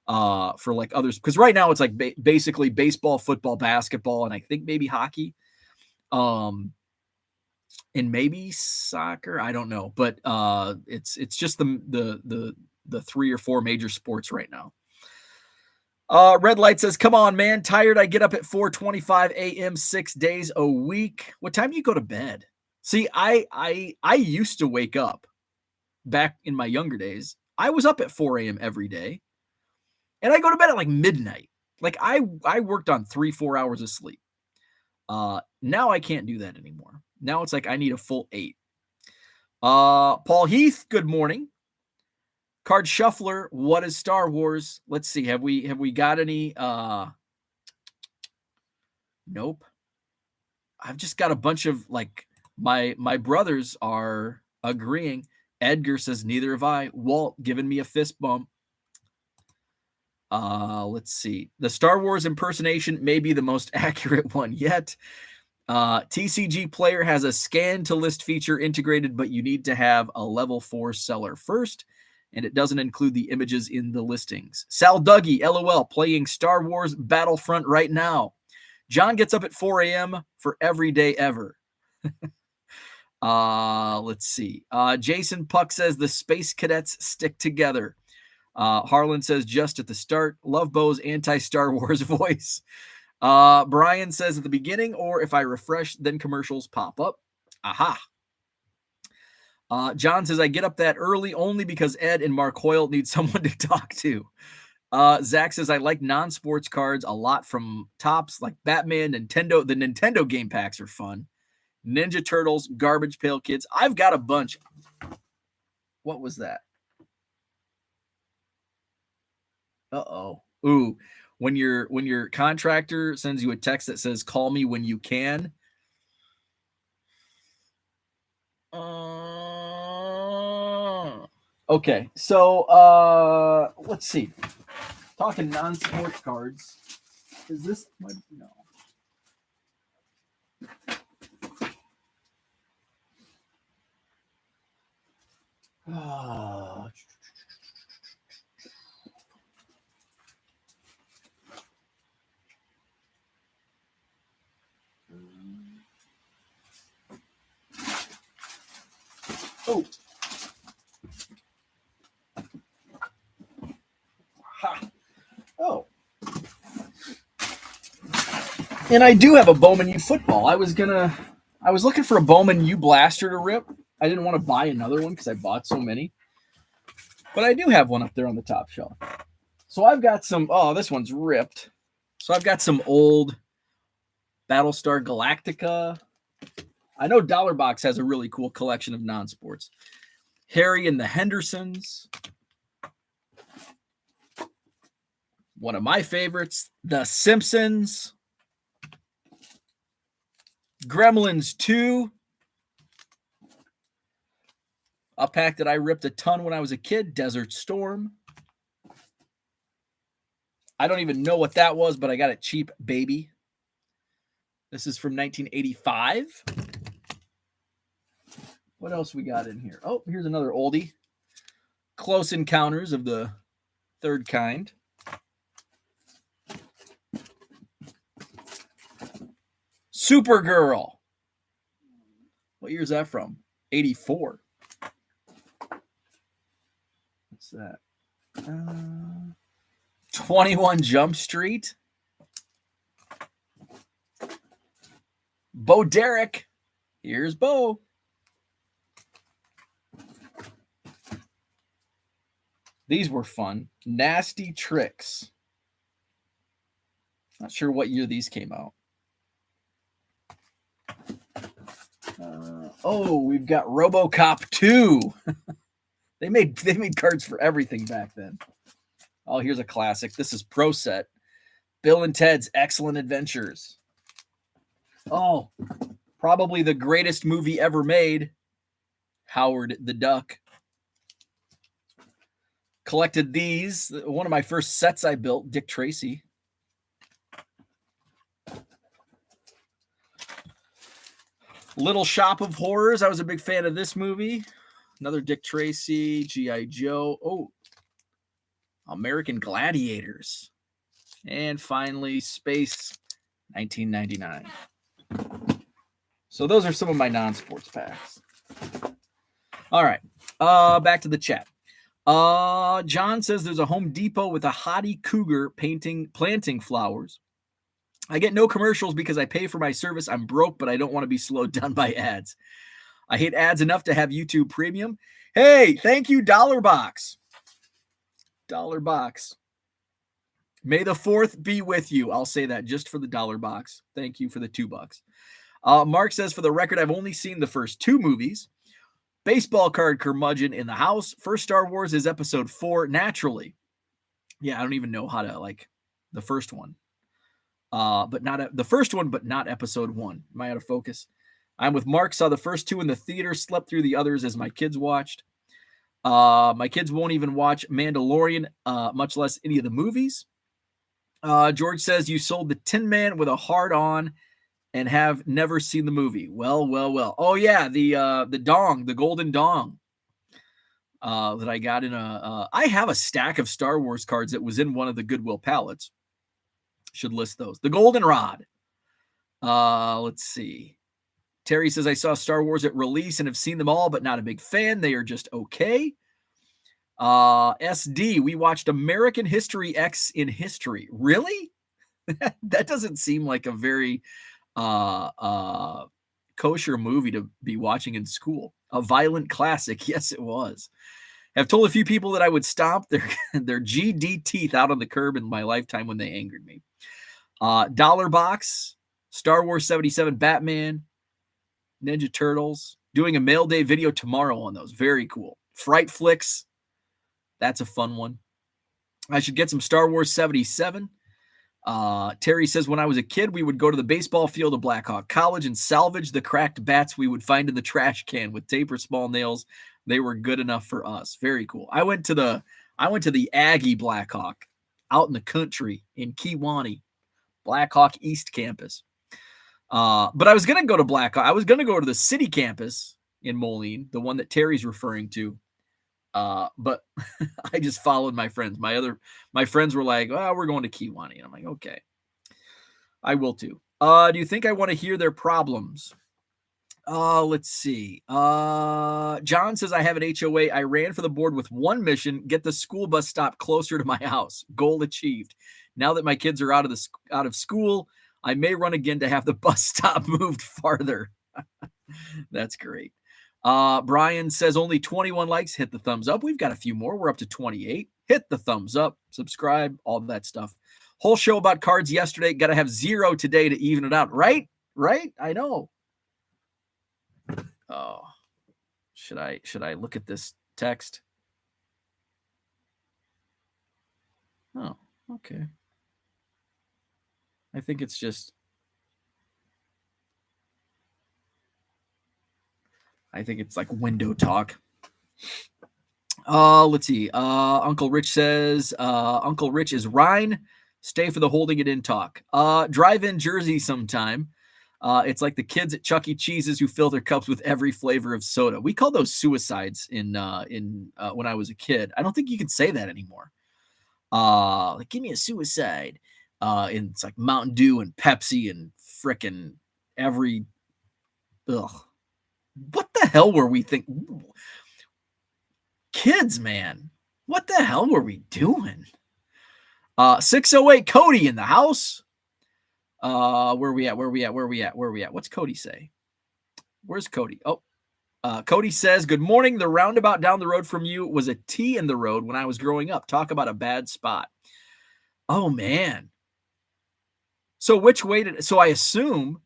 for like others, because right now it's like basically baseball, football, basketball, and I think maybe hockey. And maybe soccer, I don't know, but it's just the 3 or 4 major sports right now. Red Light says, come on, man, tired. I get up at 4:25 a.m. 6 days a week. What time do you go to bed? See, I used to wake up back in my younger days. I was up at 4 a.m. every day, and I go to bed at like midnight. Like I worked on 3-4 hours of sleep. Now I can't do that anymore. Now it's like I need a full 8. Paul Heath, good morning. Card Shuffler, what is Star Wars? Let's see. Have we got any? Nope. I've just got a bunch of like my brothers are agreeing. Edgar says neither have I. Walt giving me a fist bump. Let's see. The Star Wars impersonation may be the most accurate one yet. TCG Player has a scan to list feature integrated, but you need to have a level 4 seller first, and it doesn't include the images in the listings. Sal Dougie, LOL, playing Star Wars Battlefront right now. John gets up at 4 a.m. for every day ever. Let's see. Jason Puck says the Space Cadets stick together. Harlan says just at the start. Love Bo's anti-Star Wars voice. Brian says at the beginning, or if I refresh, then commercials pop up. Aha. John says I get up that early only because Ed and Mark Hoyle need someone to talk to. Zach says I like non-sports cards a lot from Topps, like Batman, Nintendo. The Nintendo game packs are fun. Ninja Turtles, Garbage Pail Kids. I've got a bunch. What was that? Uh-oh. Ooh. When your contractor sends you a text that says call me when you can. Okay. So let's see. Talking non-sports cards. Is this no. Oh. Ha. Oh. And I do have a Bowman U football. I was looking for a Bowman U blaster to rip. I didn't want to buy another one because I bought so many. But I do have one up there on the top shelf. So I've got some, this one's ripped. So I've got some old Battlestar Galactica. I know Dollar Box has a really cool collection of non-sports. Harry and the Hendersons. One of my favorites, The Simpsons. Gremlins 2. A pack that I ripped a ton when I was a kid, Desert Storm. I don't even know what that was, but I got it cheap, baby. This is from 1985. What else we got in here? Oh, here's another oldie. Close Encounters of the Third Kind. Supergirl. What year is that from? 84. What's that? 21 Jump Street. Bo Derek. Here's Bo. These were fun. Nasty Tricks. Not sure what year these came out. We've got RoboCop 2. They made cards for everything back then. Oh, here's a classic. This is Pro Set. Bill and Ted's Excellent Adventures. Oh, probably the greatest movie ever made. Howard the Duck. Collected these. One of my first sets I built, Dick Tracy. Little Shop of Horrors. I was a big fan of this movie. Another Dick Tracy, G.I. Joe. Oh, American Gladiators. And finally, Space 1999. So those are some of my non-sports packs. All right. Back to the chat. John says there's a Home Depot with a hottie cougar planting flowers. I get no commercials because I pay for my service. I'm broke, but I don't want to be slowed down by ads. I hate ads enough to have YouTube Premium. Hey, thank you, Dollar Box. Dollar Box. May the 4th be with you. I'll say that just for the Dollar Box. Thank you for the $2. Mark says, for the record, I've only seen the first 2 movies. Baseball card curmudgeon in the house. First Star Wars is episode 4, naturally. Yeah, I don't even know how to, like, the first one. But not the first one, but not episode 1. Am I out of focus? I'm with Mark. Saw the first 2 in the theater. Slept through the others as my kids watched. My kids won't even watch Mandalorian, much less any of the movies. George says you sold the Tin Man with a hard on and have never seen the movie. Well. Oh yeah, the dong, the golden dong. That I got in I have a stack of Star Wars cards that was in one of the Goodwill pallets. Should list those. The goldenrod. Let's see. Terry says, I saw Star Wars at release and have seen them all, but not a big fan. They are just okay. SD, we watched American History X in History. Really? That doesn't seem like a very kosher movie to be watching in school. A violent classic. Yes, it was. I've told a few people that I would stomp their GD teeth out on the curb in my lifetime when they angered me. Dollar Box, Star Wars 77, Batman, Ninja Turtles. Doing a mail day video tomorrow on those. Very cool. Fright Flicks. That's a fun one. I should get some Star Wars 77. Terry says, when I was a kid, we would go to the baseball field of Blackhawk College and salvage the cracked bats we would find in the trash can with tape or small nails. They were good enough for us. Very cool. I went to the Aggie Blackhawk out in the country in Kewanee, Blackhawk East Campus. But I was going to go to Blackhawk. I was going to go to the city campus in Moline, the one that Terry's referring to. But I just followed my friends. My friends were like, oh, we're going to Kewanee. And I'm like, okay, I will too. Do you think I want to hear their problems? Let's see. John says, I have an HOA. I ran for the board with one mission, get the school bus stop closer to my house. Goal achieved. Now that my kids are out of school, I may run again to have the bus stop moved farther. That's great. Brian says only 21 likes. Hit the thumbs up. We've got a few more. We're up to 28. Hit the thumbs up, subscribe, all that stuff. Whole show about cards yesterday. Got to have 0 today to even it out. Right? Right? I know. Oh, should I look at this text? Oh, okay. I think it's just. I think it's like window talk. Let's see. Uncle Rich says, Uncle Rich is Rhine. Stay for the holding it in talk. Drive in Jersey sometime. It's like the kids at Chuck E. Cheese's who fill their cups with every flavor of soda. We call those suicides in when I was a kid. I don't think you can say that anymore. Like, give me a suicide. And it's like Mountain Dew and Pepsi and frickin' every. Ugh. What the hell were we thinking? Kids, man. What the hell were we doing? 608 Cody in the house. Where we at? What's Cody say? Where's Cody? Oh, Cody says, good morning. The roundabout down the road from you was a T in the road when I was growing up. Talk about a bad spot. Oh, man. So which way did, so I assume,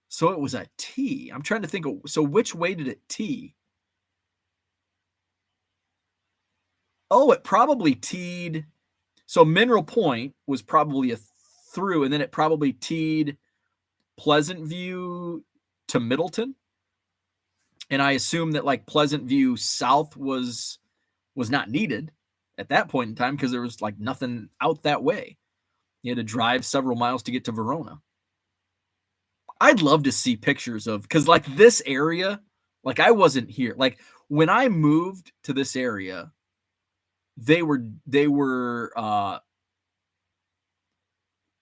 so it was a T. I'm trying to think of, so which way did it T? Oh, it probably T'd. So Mineral Point was probably a through, and then it probably T'd Pleasant View to Middleton. And I assume that like Pleasant View South was not needed at that point in time because there was like nothing out that way. You had to drive several miles to get to Verona. I'd love to see pictures of, because like this area, like I wasn't here. Like when I moved to this area, they were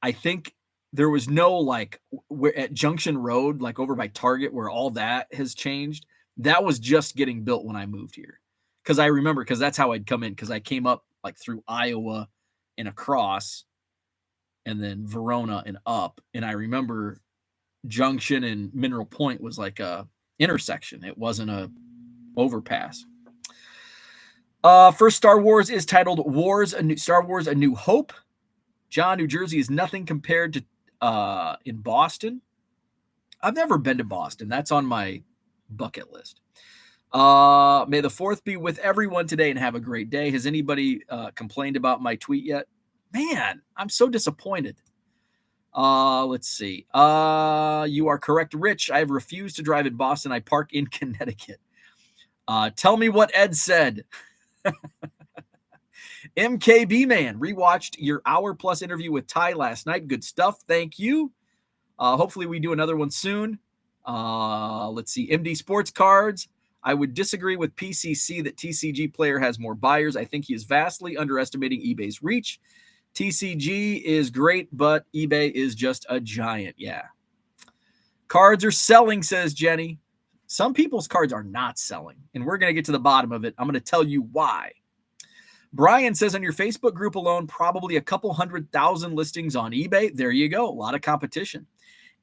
I think there was no like where at Junction Road, like over by Target where all that has changed. That was just getting built when I moved here. Because I remember, because that's how I'd come in, because I came up like through Iowa and across and then Verona and up. And I remember Junction and Mineral Point was like a intersection. It wasn't a overpass. First Star Wars is titled Star Wars A New Hope. John, New Jersey is nothing compared to in Boston. I've never been to Boston. That's on my bucket list. May the 4th be with everyone today and have a great day. Has anybody complained about my tweet yet? Man, I'm so disappointed. Let's see. You are correct, Rich. I have refused to drive in Boston. I park in Connecticut. Tell me what Ed said. MKB Man, rewatched your hour-plus interview with Ty last night. Good stuff. Thank you. Hopefully we do another one soon. Let's see. MD Sports Cards. I would disagree with PCC that TCG player has more buyers. I think he is vastly underestimating eBay's reach. TCG is great, but eBay is just a giant. Yeah. Cards are selling, says Jenny. Some people's cards are not selling, and we're going to get to the bottom of it. I'm going to tell you why. Brian says on your Facebook group alone, probably a couple 100,000 listings on eBay. There you go. A lot of competition.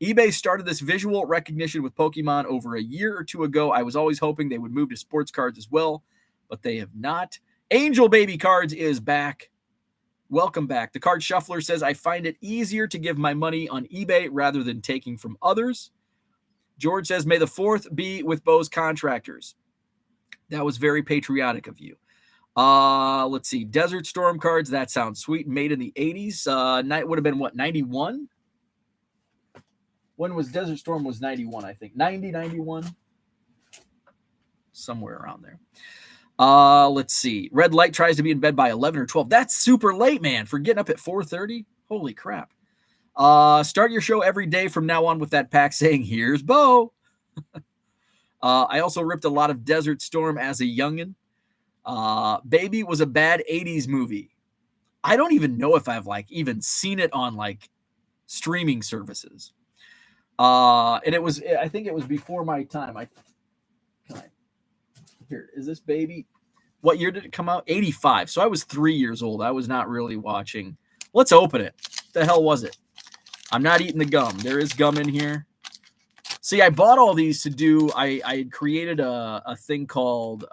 eBay started this visual recognition with Pokemon over a year or two ago. I was always hoping they would move to sports cards as well, but they have not. Angel Baby Cards is back. Welcome back. The Card Shuffler says, I find it easier to give my money on eBay rather than taking from others. George says, may the 4th be with Bo's contractors. That was very patriotic of you. Let's see. Desert Storm cards. That sounds sweet. Made in the 80s. Night would have been what, 91? When was Desert Storm? Was 91, I think. 90, 91? Somewhere around there. Let's see. Red Light tries to be in bed by 11 or 12. That's super late, man, for getting up at 4:30. Holy crap. Start your show every day from now on with that pack saying, here's Bo. I also ripped a lot of Desert Storm as a youngin'. Baby was a bad 80s movie. I don't even know if I've like even seen it on like streaming services. And it was, I think it was before my time. Here, is this Baby? What year did it come out? 85. So I was 3 years old. I was not really watching. Let's open it. The hell was it? I'm not eating the gum. There is gum in here. See, I bought all these to do. I had created a thing called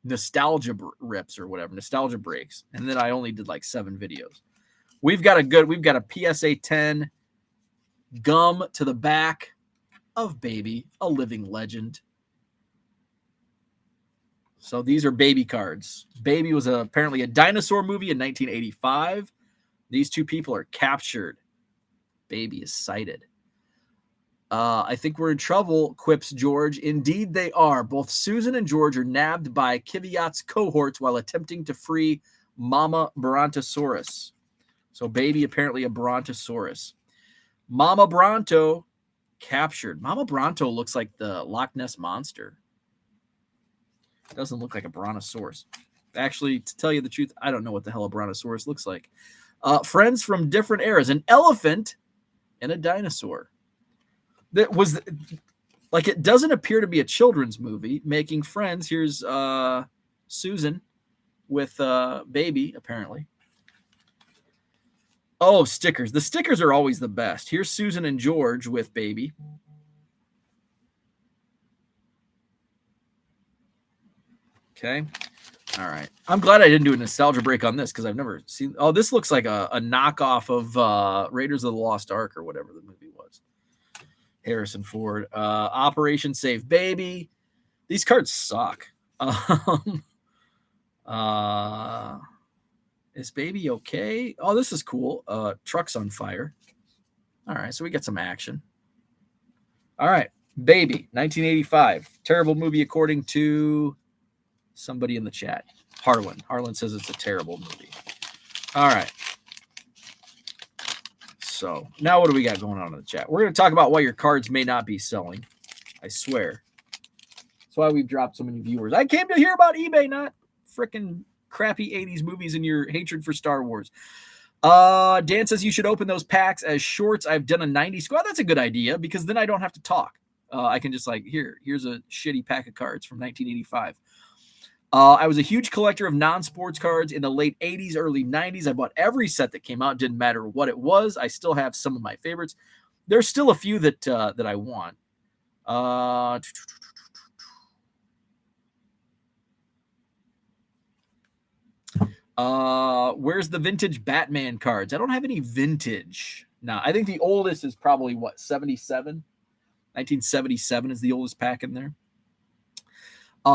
nostalgia rips or whatever, nostalgia breaks, and then I only did like 7 videos. We've got a PSA 10 gum to the back of Baby, a living legend. So these are Baby cards. Baby was apparently a dinosaur movie in 1985. These two people are captured. Baby is sighted. I think we're in trouble, quips George. Indeed they are. Both Susan and George are nabbed by Kvyat's cohorts while attempting to free Mama Brontosaurus. So Baby apparently a Brontosaurus. Mama Bronto captured. Mama Bronto looks like the Loch Ness Monster. Doesn't look like a brontosaurus. Actually, to tell you the truth, I don't know what the hell a brontosaurus looks like. Friends from different eras. An elephant and a dinosaur. That was like, it doesn't appear to be a children's movie. Making friends. Here's Susan with Baby, apparently. Oh, stickers. The stickers are always the best. Here's Susan and George with Baby. Okay. All right. I'm glad I didn't do a nostalgia break on this because I've never seen. Oh, this looks like a knockoff of Raiders of the Lost Ark or whatever the movie was. Harrison Ford. Operation Save Baby. These cards suck. Is Baby okay? Oh, this is cool. Truck's on fire. All right. So we got some action. All right. Baby, 1985. Terrible movie according to somebody in the chat. Harlan. Harlan says it's a terrible movie. All right. So now what do we got going on in the chat? We're going to talk about why your cards may not be selling. I swear. That's why we've dropped so many viewers. I came to hear about eBay, not freaking crappy 80s movies and your hatred for Star Wars. Dan says you should open those packs as shorts. I've done a 90 squad. That's a good idea because then I don't have to talk. I can just like, here's a shitty pack of cards from 1985. I was a huge collector of non-sports cards in the late 80s, early 90s. I bought every set that came out. Didn't matter what it was. I still have some of my favorites. There's still a few that I want. Where's the vintage Batman cards? I don't have any vintage. No, I think the oldest is probably, 77? 1977 is the oldest pack in there.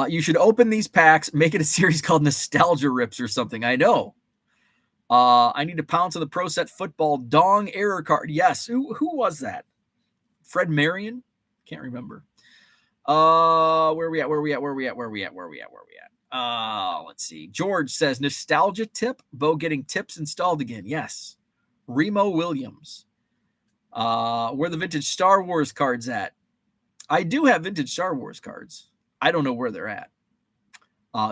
You should open these packs, make it a series called Nostalgia Rips or something. I know. I need to pounce on the Pro Set Football Dong error card. Yes. Who was that? Fred Marion? Can't remember. Where are we at? Let's see. George says, nostalgia tip. Bo getting tips installed again. Yes. Remo Williams. Where the vintage Star Wars cards at? I do have vintage Star Wars cards. I don't know where they're at.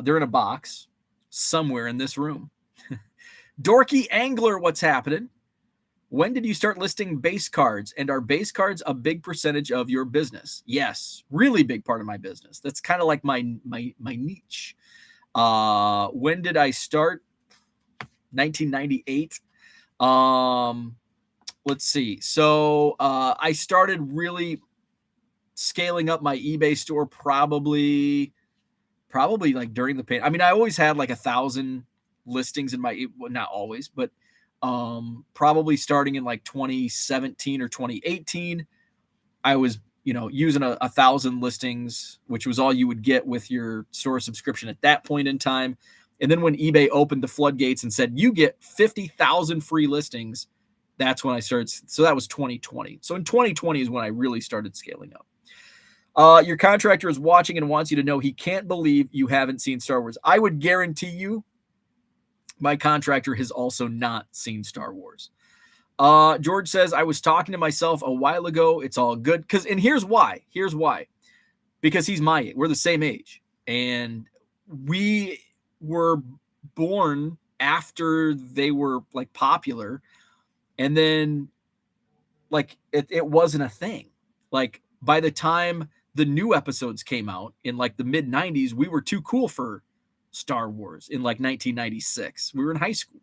They're in a box somewhere in this room. Dorky Angler, what's happening? When did you start listing base cards? And are base cards a big percentage of your business? Yes, really big part of my business. That's kind of like my niche. When did I start? 1998. Let's see. So I started really scaling up my eBay store probably like during the pandemic. I mean, I always had like 1,000 listings in my, well, not always, but probably starting in like 2017 or 2018, I was, using 1,000 listings, which was all you would get with your store subscription at that point in time. And then when eBay opened the floodgates and said, you get 50,000 free listings, that's when I started. So that was 2020. So in 2020 is when I really started scaling up. Your contractor is watching and wants you to know he can't believe you haven't seen Star Wars. I would guarantee you my contractor has also not seen Star Wars. George says, I was talking to myself a while ago. It's all good. And here's why. Because he's my age. We're the same age. And we were born after they were like popular. And then like it wasn't a thing. Like by the time the new episodes came out in like the mid 90s, we were too cool for Star Wars in like 1996. We were in high school.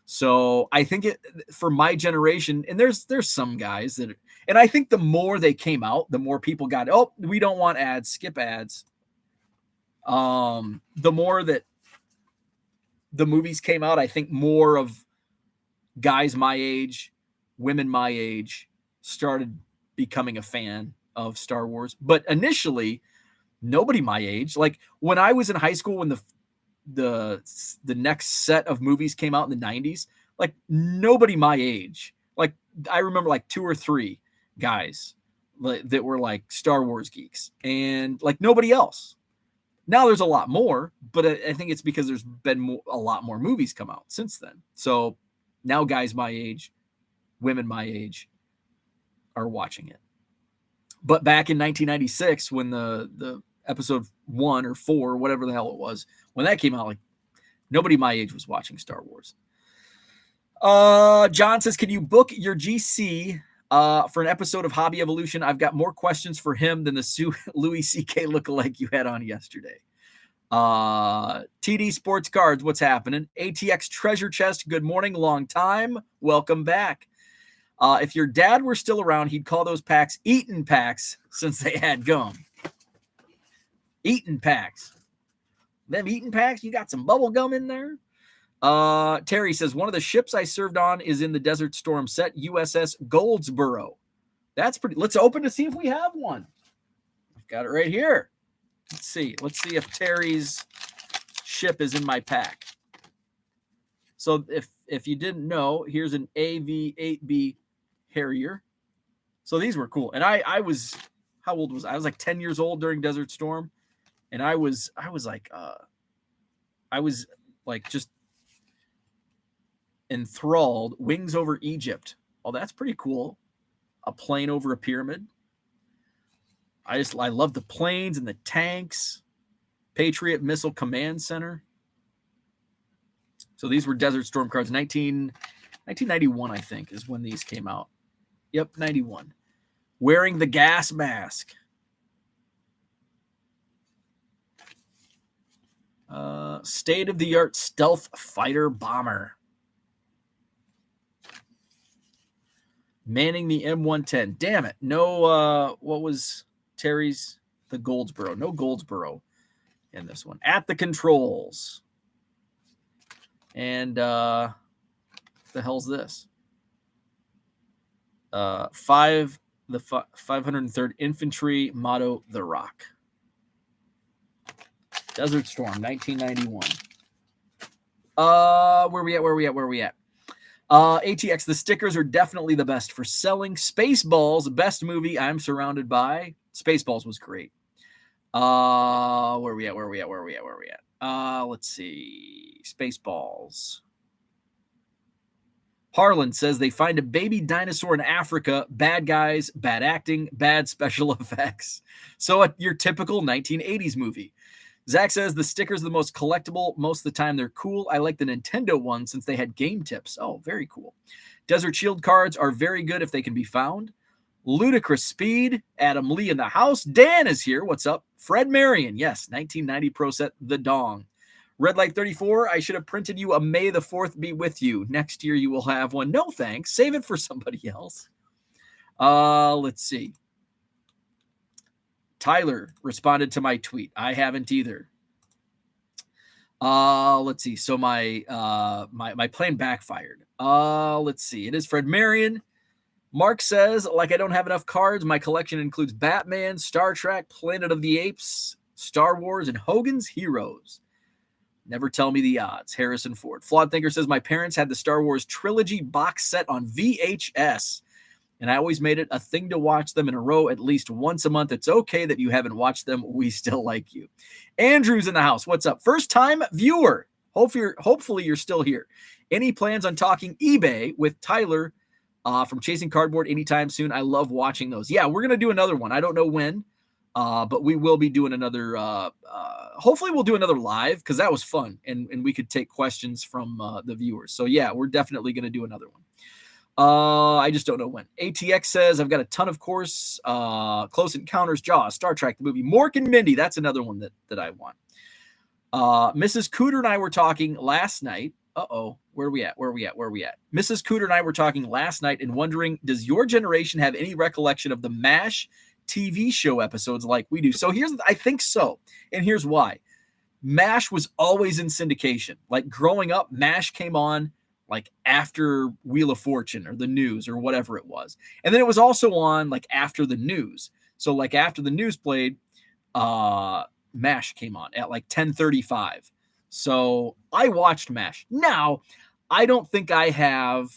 So I think it for my generation, and there's some guys that, and I think the more they came out, the more people got, oh, we don't want ads, skip ads. The more that the movies came out, I think more of guys my age, women my age started becoming a fan of Star Wars. But initially, nobody my age, like when I was in high school, when the next set of movies came out in the 90s, like nobody my age, like I remember like 2 or 3 guys that were like Star Wars geeks, and like nobody else. Now there's a lot more, but I think it's because there's been a lot more movies come out since then. So now guys my age, women my age are watching it. But back in 1996, when the episode 1 or 4, whatever the hell it was, when that came out, like nobody my age was watching Star Wars. John says, can you book your GC for an episode of Hobby Evolution? I've got more questions for him than the Louis C.K. lookalike you had on yesterday. TD Sports Cards, what's happening? ATX Treasure Chest, good morning, long time. Welcome back. If your dad were still around, he'd call those packs Eaton packs since they had gum. Eaton packs. Them Eaton packs, you got some bubble gum in there? Terry says, one of the ships I served on is in the Desert Storm set, USS Goldsboro. That's pretty. Let's open to see if we have one. I've got it right here. Let's see. Let's see if Terry's ship is in my pack. So if you didn't know, here's an AV-8B Harrier. So these were cool. And I was, how old was I? I was like 10 years old during Desert Storm. And I was like just enthralled. Wings over Egypt. Oh, that's pretty cool. A plane over a pyramid. I love the planes and the tanks. Patriot Missile Command Center. So these were Desert Storm cards. 1991, I think, is when these came out. Yep, 91. Wearing the gas mask. State-of-the-art stealth fighter bomber. Manning the M110. Damn it. No, what was Terry's? The Goldsboro. No Goldsboro in this one. At the controls. And the hell's this? The 503rd Infantry motto, The Rock. Desert Storm, 1991. Where we at? ATX, the stickers are definitely the best for selling. Spaceballs, best movie I'm surrounded by. Spaceballs was great. Where we at? Let's see. Spaceballs. Harlan says they find a baby dinosaur in Africa. Bad guys, bad acting, bad special effects. So your typical 1980s movie. Zach says the stickers are the most collectible. Most of the time they're cool. I like the Nintendo one since they had game tips. Oh, very cool. Desert Shield cards are very good if they can be found. Ludicrous Speed. Adam Lee in the house. Dan is here. What's up? Fred Marion. Yes, 1990 Pro Set, The Dong. Red Light 34. I should have printed you a May the 4th be with you. Next year you will have one. No thanks. Save it for somebody else. Let's see. Tyler responded to my tweet. I haven't either. Let's see. So my plan backfired. Let's see. It is Fred Marion. Mark says, like I don't have enough cards. My collection includes Batman, Star Trek, Planet of the Apes, Star Wars, and Hogan's Heroes. Never tell me the odds. Harrison Ford. Flawed Thinker says, my parents had the Star Wars trilogy box set on VHS. And I always made it a thing to watch them in a row at least once a month. It's okay that you haven't watched them. We still like you. Andrew's in the house. What's up? First time viewer. Hopefully you're still here. Any plans on talking eBay with Tyler from Chasing Cardboard anytime soon? I love watching those. Yeah, we're going to do another one. I don't know when, but we will be doing another. Hopefully we'll do another live because that was fun. And we could take questions from the viewers. So yeah, we're definitely going to do another one. I just don't know when. ATX says, I've got a ton, of course. Close Encounters, Jaws, Star Trek, the movie. Mork and Mindy, that's another one that I want. Mrs. Cooter and I were talking last night, Where are we at? Mrs. Cooter and I were talking last night and wondering, does your generation have any recollection of the MASH TV show episodes like we do? So I think so. And here's why. MASH was always in syndication. Like growing up, MASH came on like after Wheel of Fortune or the news or whatever it was. And then it was also on like after the news. So like after the news played, MASH came on at like 10:35. So I watched MASH. Now, I don't think I have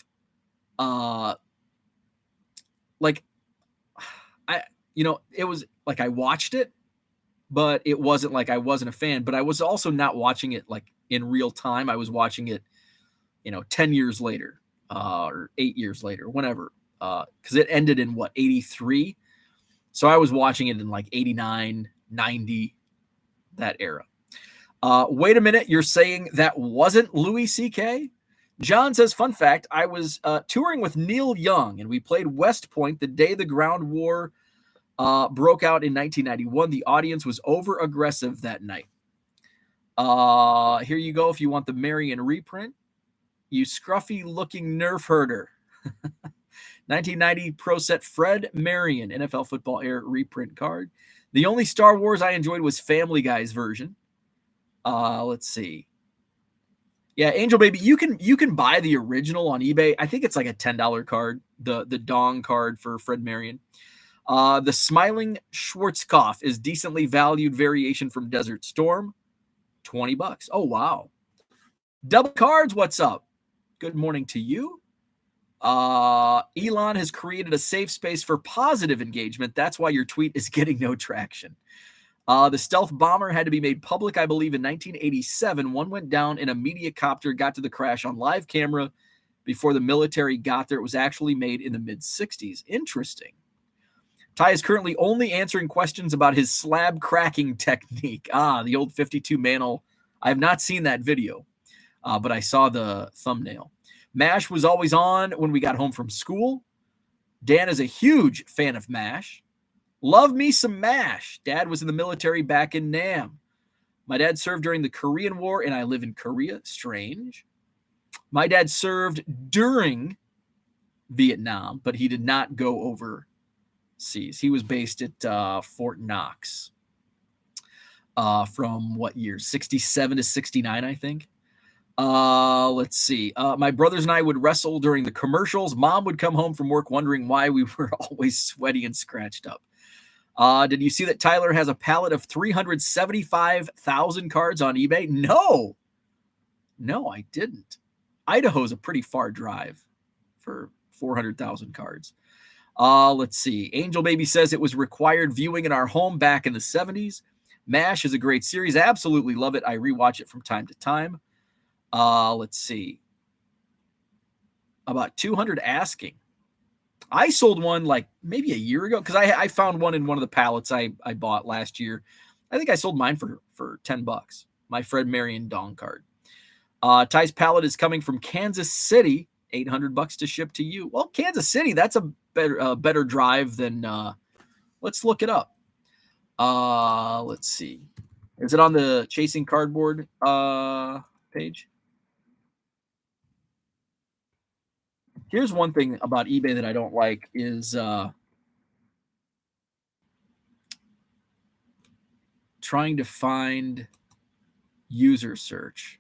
it was like I watched it, but it wasn't like I wasn't a fan, but I was also not watching it like in real time. I was watching it, 10 years later, or 8 years later, whenever, because it ended in 83. So I was watching it in like 89, 90, that era. Wait a minute. You're saying that wasn't Louis C.K.? John says, fun fact, I was touring with Neil Young, and we played West Point the day the ground war broke out in 1991. The audience was over-aggressive that night. Here you go if you want the Marion reprint. You scruffy-looking nerf herder. 1990 Pro Set Fred Marion, NFL Football Era reprint card. The only Star Wars I enjoyed was Family Guy's version. Let's see. Yeah, Angel Baby, you can buy the original on eBay. I think it's like a $10 card, the Dong card for Fred Marion. The Smiling Schwarzkopf is decently valued variation from Desert Storm, $20. Oh, wow. Double Cards, what's up? Good morning to you. Elon has created a safe space for positive engagement. That's why your tweet is getting no traction. The stealth bomber had to be made public, I believe, in 1987. One went down in a media copter, got to the crash on live camera before the military got there. It was actually made in the mid-60s. Interesting. Ty is currently only answering questions about his slab cracking technique. The old 52 Mantle. I have not seen that video, but I saw the thumbnail. MASH was always on when we got home from school. Dan is a huge fan of MASH. Love me some MASH. Dad was in the military back in Nam. My dad served during the Korean War, and I live in Korea. Strange. My dad served during Vietnam, but he did not go overseas. He was based at Fort Knox from what year? 67 to 69, I think. Let's see. My brothers and I would wrestle during the commercials. Mom would come home from work wondering why we were always sweaty and scratched up. Did you see that Tyler has a pallet of 375,000 cards on eBay? No, I didn't. Idaho's a pretty far drive for 400,000 cards. Let's see. Angel Baby says it was required viewing in our home back in the 70s. MASH is a great series. Absolutely love it. I rewatch it from time to time. Let's see. About 200 asking. I sold one like maybe a year ago because I found one in one of the pallets I bought last year. I think I sold mine for $10. My Fred Marion Dong card. Ty's pallet is coming from Kansas City. $800 to ship to you. Well, Kansas City, that's a better drive than. Let's look it up. Let's see. Is it on the Chasing Cardboard page? Here's one thing about eBay that I don't like is trying to find user search.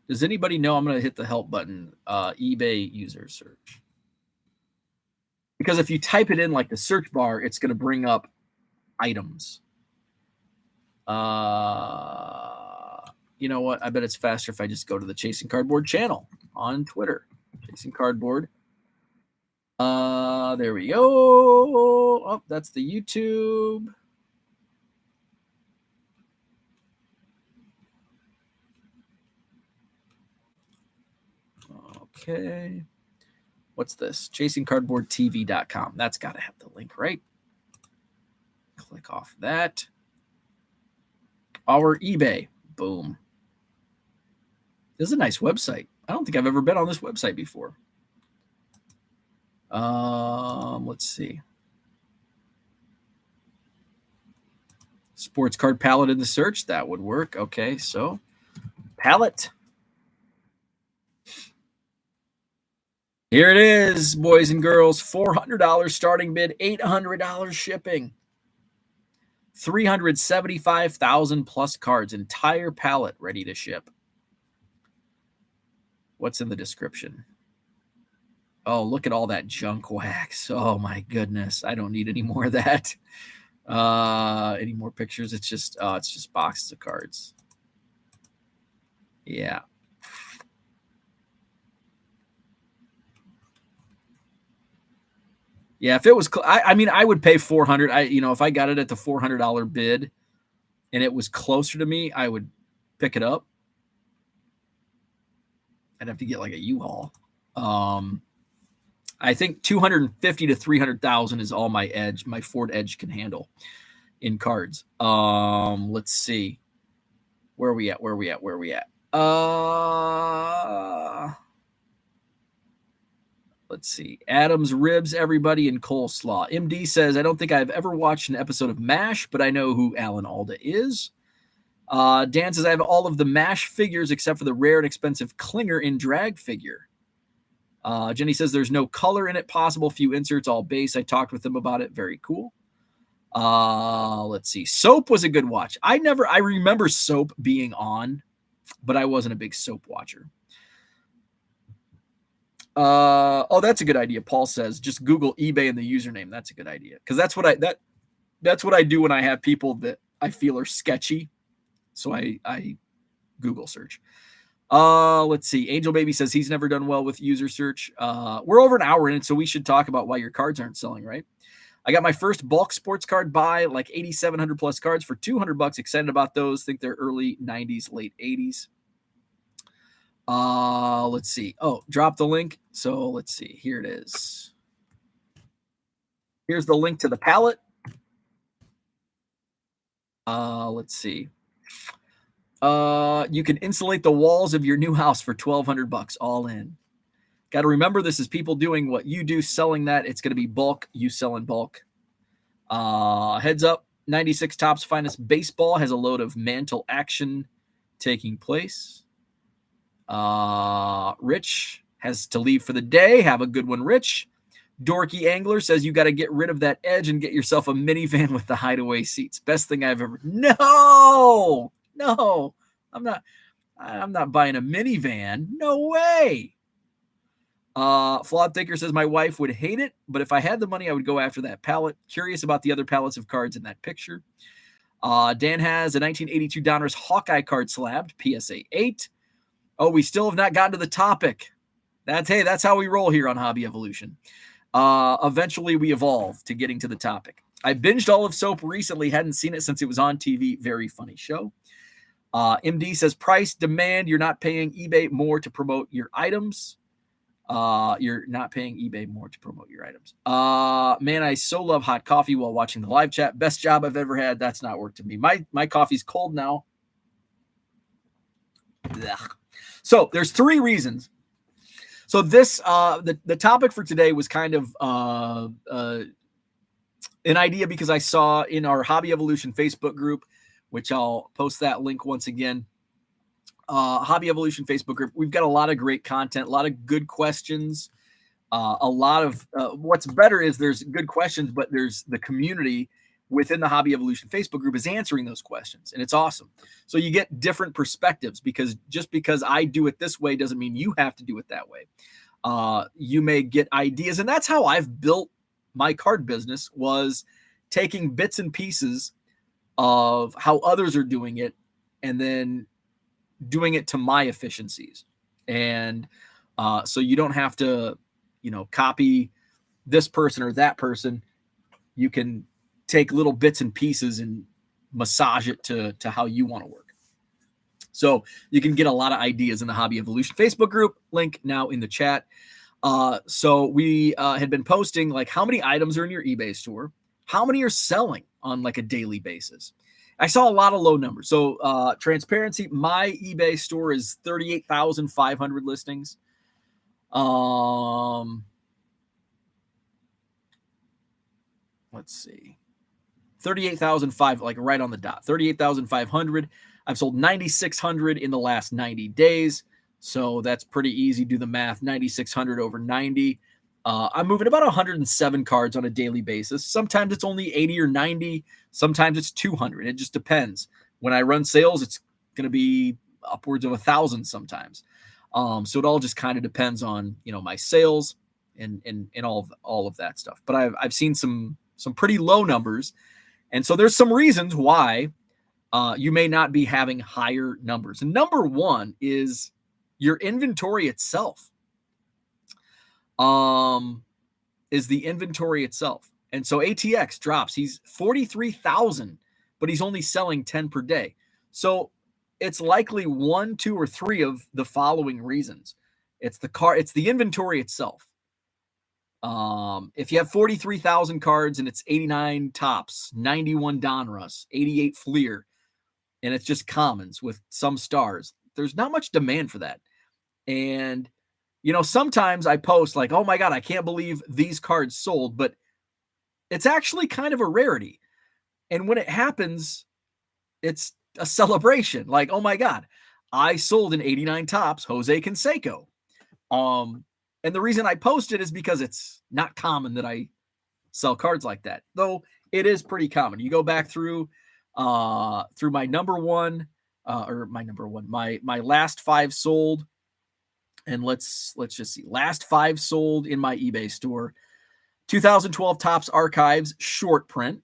Does anybody know? I'm going to hit the help button, eBay user search. Because if you type it in like the search bar, it's going to bring up items. You know what? I bet it's faster if I just go to the Chasing Cardboard channel on Twitter. Chasing Cardboard. There we go. Oh, that's the YouTube. Okay. What's this? ChasingCardboardTV.com. That's got to have the link, right? Click off that. Our eBay. Boom. This is a nice website. I don't think I've ever been on this website before. Let's see. Sports card palette in the search. That would work. Okay, so palette. Here it is, boys and girls. $400 starting bid, $800 shipping. 375,000 plus cards, entire pallet ready to ship. What's in the description? Oh, look at all that junk wax. Oh my goodness. I don't need any more of that. Any more pictures? It's just boxes of cards. Yeah. Yeah, if it was, I mean, I would pay 400. If I got it at the $400 bid and it was closer to me, I would pick it up. I'd have to get like a U-Haul. I think 250 to 300,000 is all my Ford Edge can handle in cards. Let's see. Where are we at? Let's see. Adam's Ribs, everybody, and coleslaw. MD says, I don't think I've ever watched an episode of MASH, but I know who Alan Alda is. Dan says, I have all of the MASH figures except for the rare and expensive Klinger in drag figure. Jenny says, there's no color in it possible. Few inserts, all base. I talked with them about it. Very cool. Let's see. Soap was a good watch. I remember Soap being on, but I wasn't a big Soap watcher. That's a good idea. Paul says, just Google eBay and the username. That's a good idea. Because that's what I do when I have people that I feel are sketchy. So I Google search. Let's see. Angel Baby says he's never done well with user search. We're over an hour in, so we should talk about why your cards aren't selling, right? I got my first bulk sports card buy, like 8,700 plus cards for $200. Excited about those. Think they're early 90s, late 80s. Let's see. Oh, drop the link. So let's see. Here it is. Here's the link to the palette. Let's see. You can insulate the walls of your new house for $1,200 all in. Got to remember, this is people doing what you do, selling that. It's going to be bulk. You sell in bulk. Heads up, 96 Topps Finest Baseball has a load of mantle action taking place. Rich has to leave for the day. Have a good one, Rich. Dorky Angler says you got to get rid of that edge and get yourself a minivan with the hideaway seats. Best thing I've ever. No, I'm not buying a minivan. No way. Flawed Thinker says my wife would hate it, but if I had the money, I would go after that palette. Curious about the other palettes of cards in that picture. Dan has a 1982 Donruss Hawkeye card slabbed, PSA 8. Oh, we still have not gotten to the topic. That's how we roll here on Hobby Evolution. Eventually we evolve to getting to the topic. I binged all of Soap recently, hadn't seen it since it was on TV. Very funny show. MD says price, demand, you're not paying eBay more to promote your items. You're not paying eBay more to promote your items. Man, I so love hot coffee while watching the live chat. Best job I've ever had. That's not work to me. My coffee's cold now. Ugh. So there's 3 reasons. So this, the topic for today was kind of an idea because I saw in our Hobby Evolution Facebook group, which I'll post that link once again. Hobby Evolution Facebook group. We've got a lot of great content, a lot of good questions. A lot of what's better is there's good questions, but there's the community within the Hobby Evolution Facebook group is answering those questions, and it's awesome. So you get different perspectives because just because I do it this way doesn't mean you have to do it that way. You may get ideas, and that's how I've built my card business, was taking bits and pieces of how others are doing it and then doing it to my efficiencies. And so you don't have to, copy this person or that person. You can take little bits and pieces and massage it to how you want to work. So you can get a lot of ideas in the Hobby Evolution Facebook group, link now in the chat. So we had been posting like how many items are in your eBay store, how many are selling on like a daily basis. I saw a lot of low numbers. So transparency, my eBay store is 38,500 listings. Let's see. 38,500, like right on the dot. 38,500. I've sold 9,600 in the last 90 days. So that's pretty easy. Do the math. 9,600 over 90. I'm moving about 107 cards on a daily basis. Sometimes it's only 80 or 90. Sometimes it's 200. It just depends. When I run sales, it's going to be upwards of 1,000 sometimes. So it all just kind of depends on, my sales and all of that stuff. But I've seen some pretty low numbers, and so there's some reasons why you may not be having higher numbers. And number one is your inventory itself. Is the inventory itself. And so ATX drops. He's 43,000, but he's only selling 10 per day. So it's likely 1, 2, or 3 of the following reasons. It's the inventory itself. If you have 43,000 cards and it's 89 tops, 91 Donruss, 88 Fleer, and it's just commons with some stars, there's not much demand for that. And sometimes I post like, oh my God, I can't believe these cards sold, but it's actually kind of a rarity. And when it happens, it's a celebration. Like, oh my God, I sold an 89 tops Jose Canseco. And the reason I post it is because it's not common that I sell cards like that, though it is pretty common. You go back through my my last 5 sold. And let's just see. Last 5 sold in my eBay store. 2012 Topps Archives short print.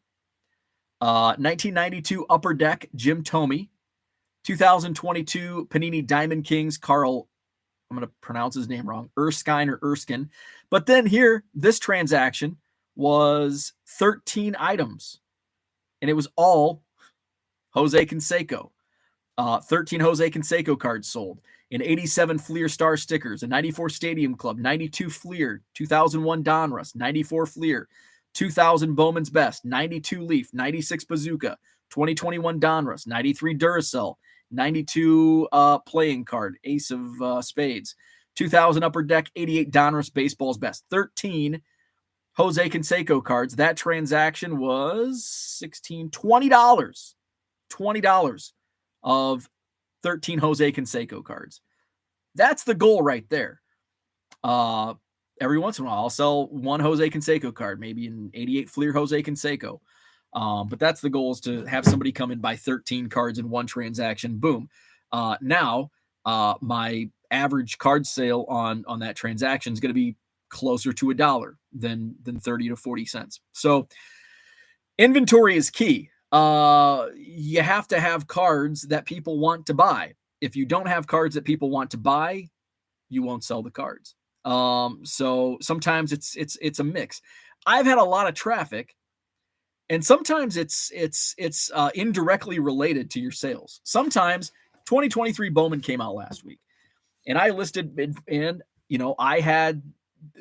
1992 Upper Deck Jim Thome. 2022 Panini Diamond Kings Carl, I'm going to pronounce his name wrong, Erskine. But then here, this transaction was 13 items. And it was all Jose Canseco. 13 Jose Canseco cards sold. An 87 Fleer Star stickers, a 94 Stadium Club, 92 Fleer, 2001 Donruss, 94 Fleer, 2000 Bowman's Best, 92 Leaf, 96 Bazooka, 2021 Donruss, 93 Duracell, 92 playing card, Ace of Spades, 2000 Upper Deck, 88 Donruss Baseball's Best, 13 Jose Canseco cards. That transaction was $20. $20 of 13 Jose Canseco cards. That's the goal right there. Every once in a while, I'll sell one Jose Canseco card, maybe an 88 Fleer Jose Canseco. But that's the goal, is to have somebody come and buy 13 cards in one transaction. Boom. Now, my average card sale on that transaction is going to be closer to $1 than 30 to 40 cents. So inventory is key. You have to have cards that people want to buy. If you don't have cards that people want to buy, you won't sell the cards. So sometimes it's a mix. I've had a lot of traffic, and sometimes it's indirectly related to your sales. Sometimes 2023 Bowman came out last week, and I listed, and I had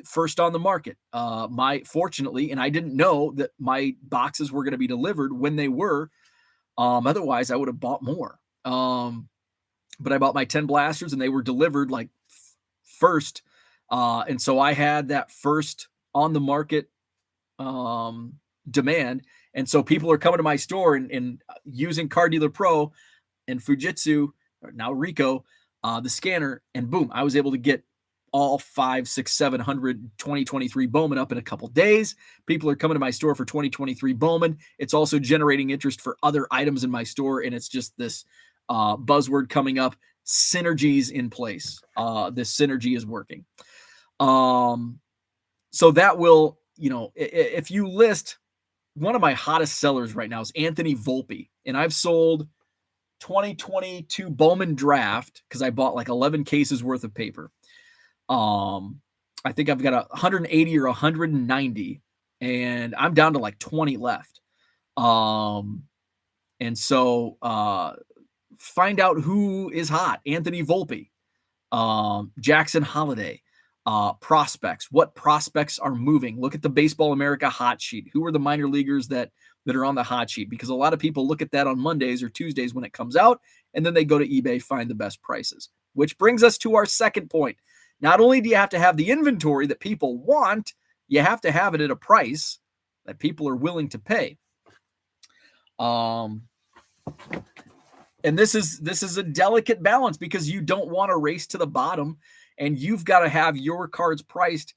first on the market. Fortunately, and I didn't know that my boxes were going to be delivered when they were. Otherwise, I would have bought more. But I bought my 10 blasters, and they were delivered like first. And so I had that first on the market demand. And so people are coming to my store and using Card Dealer Pro and Fujitsu, or now Ricoh, the scanner, and boom, I was able to get all 500, 600, 700 2023 Bowman up in a couple days. People are coming to my store for 2023 Bowman. It's also generating interest for other items in my store, and it's just this buzzword coming up: synergies in place. This synergy is working. So that will, if you list, one of my hottest sellers right now is Anthony Volpe, and I've sold 2022 Bowman Draft because I bought like 11 cases worth of paper. I think I've got 180 or 190, and I'm down to like 20 left. And so find out who is hot. Anthony Volpe, Jackson Holiday, prospects. What prospects are moving? Look at the Baseball America hot sheet. Who are the minor leaguers that are on the hot sheet? Because a lot of people look at that on Mondays or Tuesdays when it comes out, and then they go to eBay, find the best prices. Which brings us to our second point. Not only do you have to have the inventory that people want, you have to have it at a price that people are willing to pay. And this is a delicate balance because you don't want to race to the bottom, and you've got to have your cards priced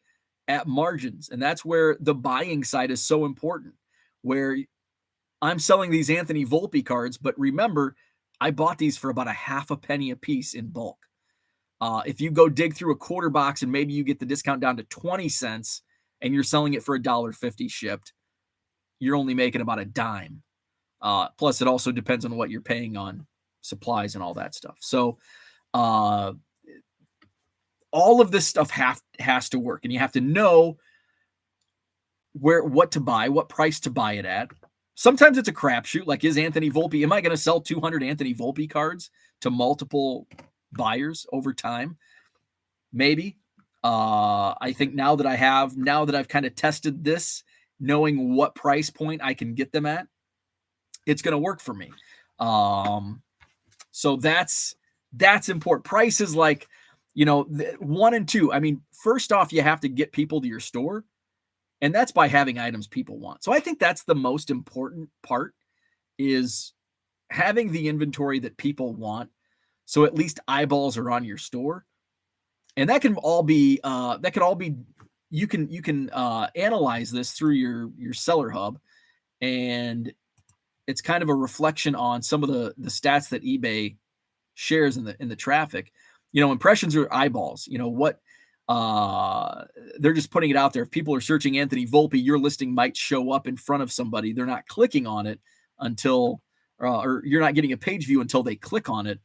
at margins. And that's where the buying side is so important, where I'm selling these Anthony Volpe cards, but remember, I bought these for about a half a penny a piece in bulk. If you go dig through a quarter box and maybe you get the discount down to 20 cents and you're selling it for $1.50 shipped, you're only making about a dime. Plus, it also depends on what you're paying on supplies and all that stuff. So all of this stuff has to work, and you have to know what to buy, what price to buy it at. Sometimes it's a crapshoot. Like, is Anthony Volpe, am I going to sell 200 Anthony Volpe cards to multiple buyers over time? Maybe. I think now that I've kind of tested this, knowing what price point I can get them at, it's going to work for me. So that's important. Price is like, 1 and 2. I mean, first off, you have to get people to your store, and that's by having items people want. So I think that's the most important part, is having the inventory that people want. So at least eyeballs are on your store. And that can all be, you can analyze this through your seller hub, and it's kind of a reflection on some of the stats that eBay shares in the traffic. Impressions are eyeballs. They're just putting it out there. If people are searching Anthony Volpe, your listing might show up in front of somebody. They're not clicking on it until, or you're not getting a page view until they click on it,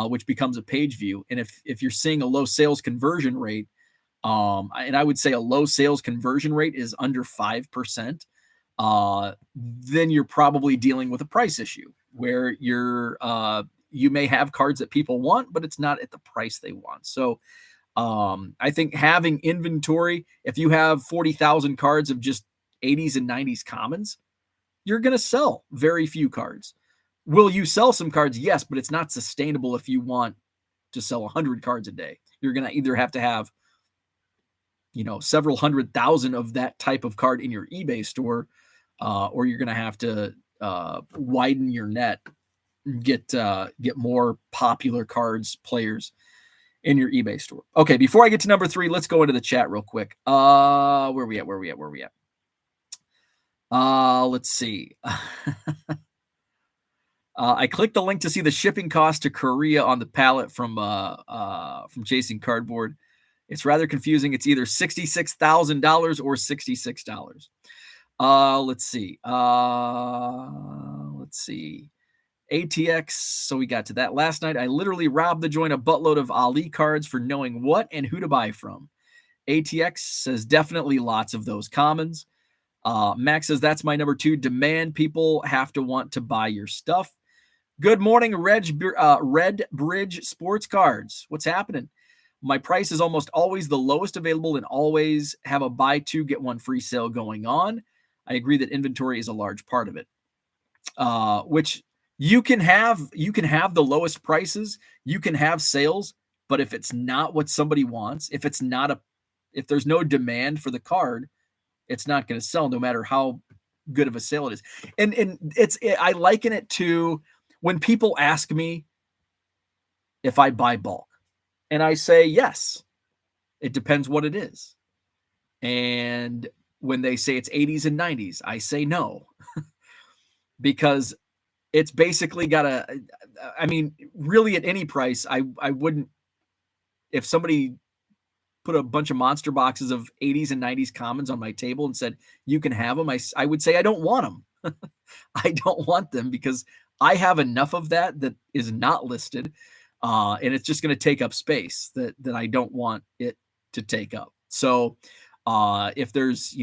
which becomes a page view. And if you're seeing a low sales conversion rate, and I would say a low sales conversion rate is under 5%, then you're probably dealing with a price issue where you may have cards that people want, but it's not at the price they want. So I think having inventory, if you have 40,000 cards of just 80s and 90s commons, you're going to sell very few cards. Will you sell some cards? Yes, but it's not sustainable if you want to sell 100 cards a day. You're going to either have to have, several 100,000 of that type of card in your eBay store, or you're going to have to widen your net, get more popular players in your eBay store. Okay, before I get to number 3, let's go into the chat real quick. Where we at? Let's see. I clicked the link to see the shipping cost to Korea on the pallet from Chasing Cardboard. It's rather confusing. It's either $66,000 or $66. Let's see. ATX. So we got to that last night. I literally robbed the joint a buttload of Ali cards for knowing what and who to buy from. ATX says definitely lots of those commons. Max says that's my number 2. Demand. People have to want to buy your stuff. Good morning, Red Bridge Sports Cards. What's happening? My price is almost always the lowest available and always have a buy 2, get 1 free sale going on. I agree that inventory is a large part of it. Which you can have the lowest prices, you can have sales, but if it's not what somebody wants, if there's no demand for the card, it's not going to sell no matter how good of a sale it is. And I liken it to when people ask me if I buy bulk, and I say yes. It depends what it is. And when they say it's 80s and 90s, I say no. Because it's basically really at any price, I wouldn't, if somebody put a bunch of monster boxes of 80s and 90s commons on my table and said, you can have them, I would say, I don't want them. I don't want them because I have enough of that is not listed. And it's just going to take up space that I don't want it to take up. So if there's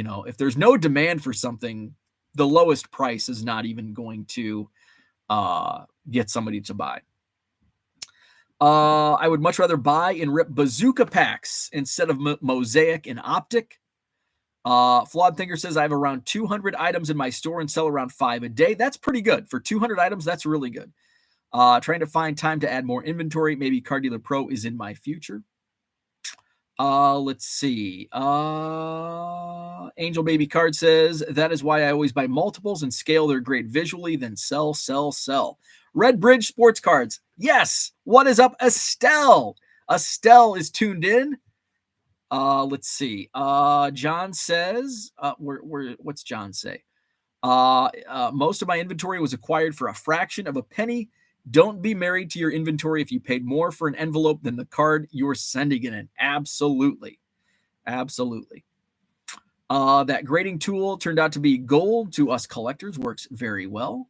no demand for something, the lowest price is not even going to get somebody to buy. I would much rather buy and rip bazooka packs instead of mosaic and optic. Flawed Thinker says I have around 200 items in my store and sell around 5 a day. That's pretty good. For 200 items, that's really good. Trying to find time to add more inventory. Maybe Card Dealer Pro is in my future. Let's see. Angel Baby Card says, that is why I always buy multiples and scale. They're great visually, then sell. Red Bridge Sports Cards. Yes. What is up, Estelle? Estelle is tuned in. Let's see. John says, what's John say? Most of my inventory was acquired for a fraction of a penny. Don't be married to your inventory if you paid more for an envelope than the card you're sending it in. Absolutely. Absolutely. That grading tool turned out to be gold to us collectors. Works very well.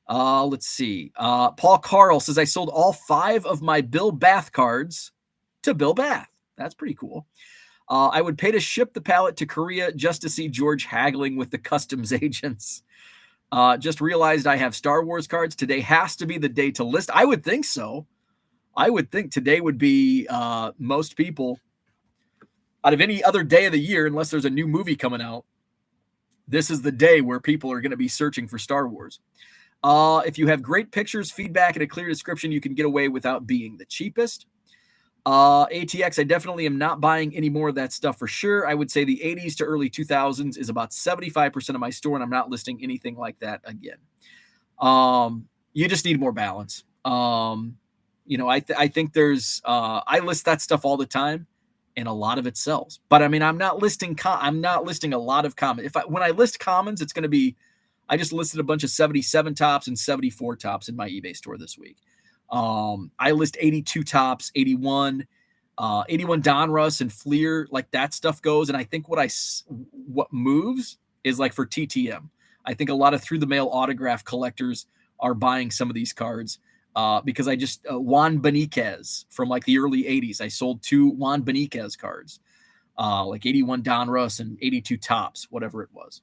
Let's see. Paul Carl says, I sold all 5 of my Bill Bath cards to Bill Bath. That's pretty cool. I would pay to ship the pallet to Korea just to see George haggling with the customs agents. Just realized I have Star Wars cards. Today has to be the day to list. I would think so. I would think today would be most people out of any other day of the year, unless there's a new movie coming out. This is the day where people are going to be searching for Star Wars. If you have great pictures, feedback, and a clear description, you can get away without being the cheapest. ATX, I definitely am not buying any more of that stuff for sure. I would say the 80s to early 2000s is about 75% of my store, and I'm not listing anything like that again. You just need more balance. I think there's I list that stuff all the time, and a lot of it sells. But I mean, I'm not listing a lot of common. When I list commons, it's going to be, I just listed a bunch of 77 tops and 74 tops in my eBay store this week. I list 82 tops, 81 Donruss and Fleer, like that stuff goes. And I think what moves is like for TTM. I think a lot of through the mail autograph collectors are buying some of these cards because I just Juan Beniquez from like the early 80s. I sold 2 Juan Beniquez cards, like 81 Donruss and 82 tops, whatever it was.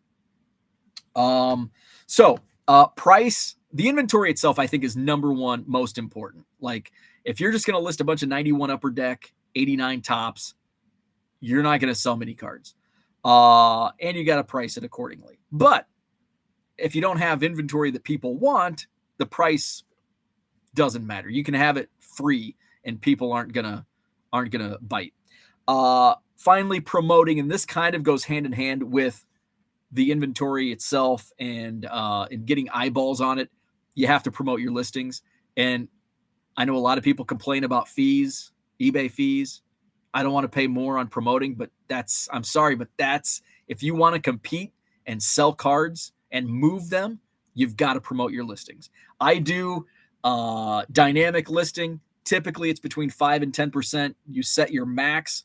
Price. The inventory itself, I think, is number one most important. Like, if you're just going to list a bunch of 91 upper deck, 89 tops, you're not going to sell many cards. And you got to price it accordingly. But if you don't have inventory that people want, the price doesn't matter. You can have it free and people aren't gonna bite. Finally, promoting, and this kind of goes hand in hand with the inventory itself and getting eyeballs on it. You have to promote your listings. And I know a lot of people complain about fees, eBay fees. I don't want to pay more on promoting, but I'm sorry, but if you want to compete and sell cards and move them, you've got to promote your listings. I do dynamic listing. Typically it's between 5 and 10%. You set your max.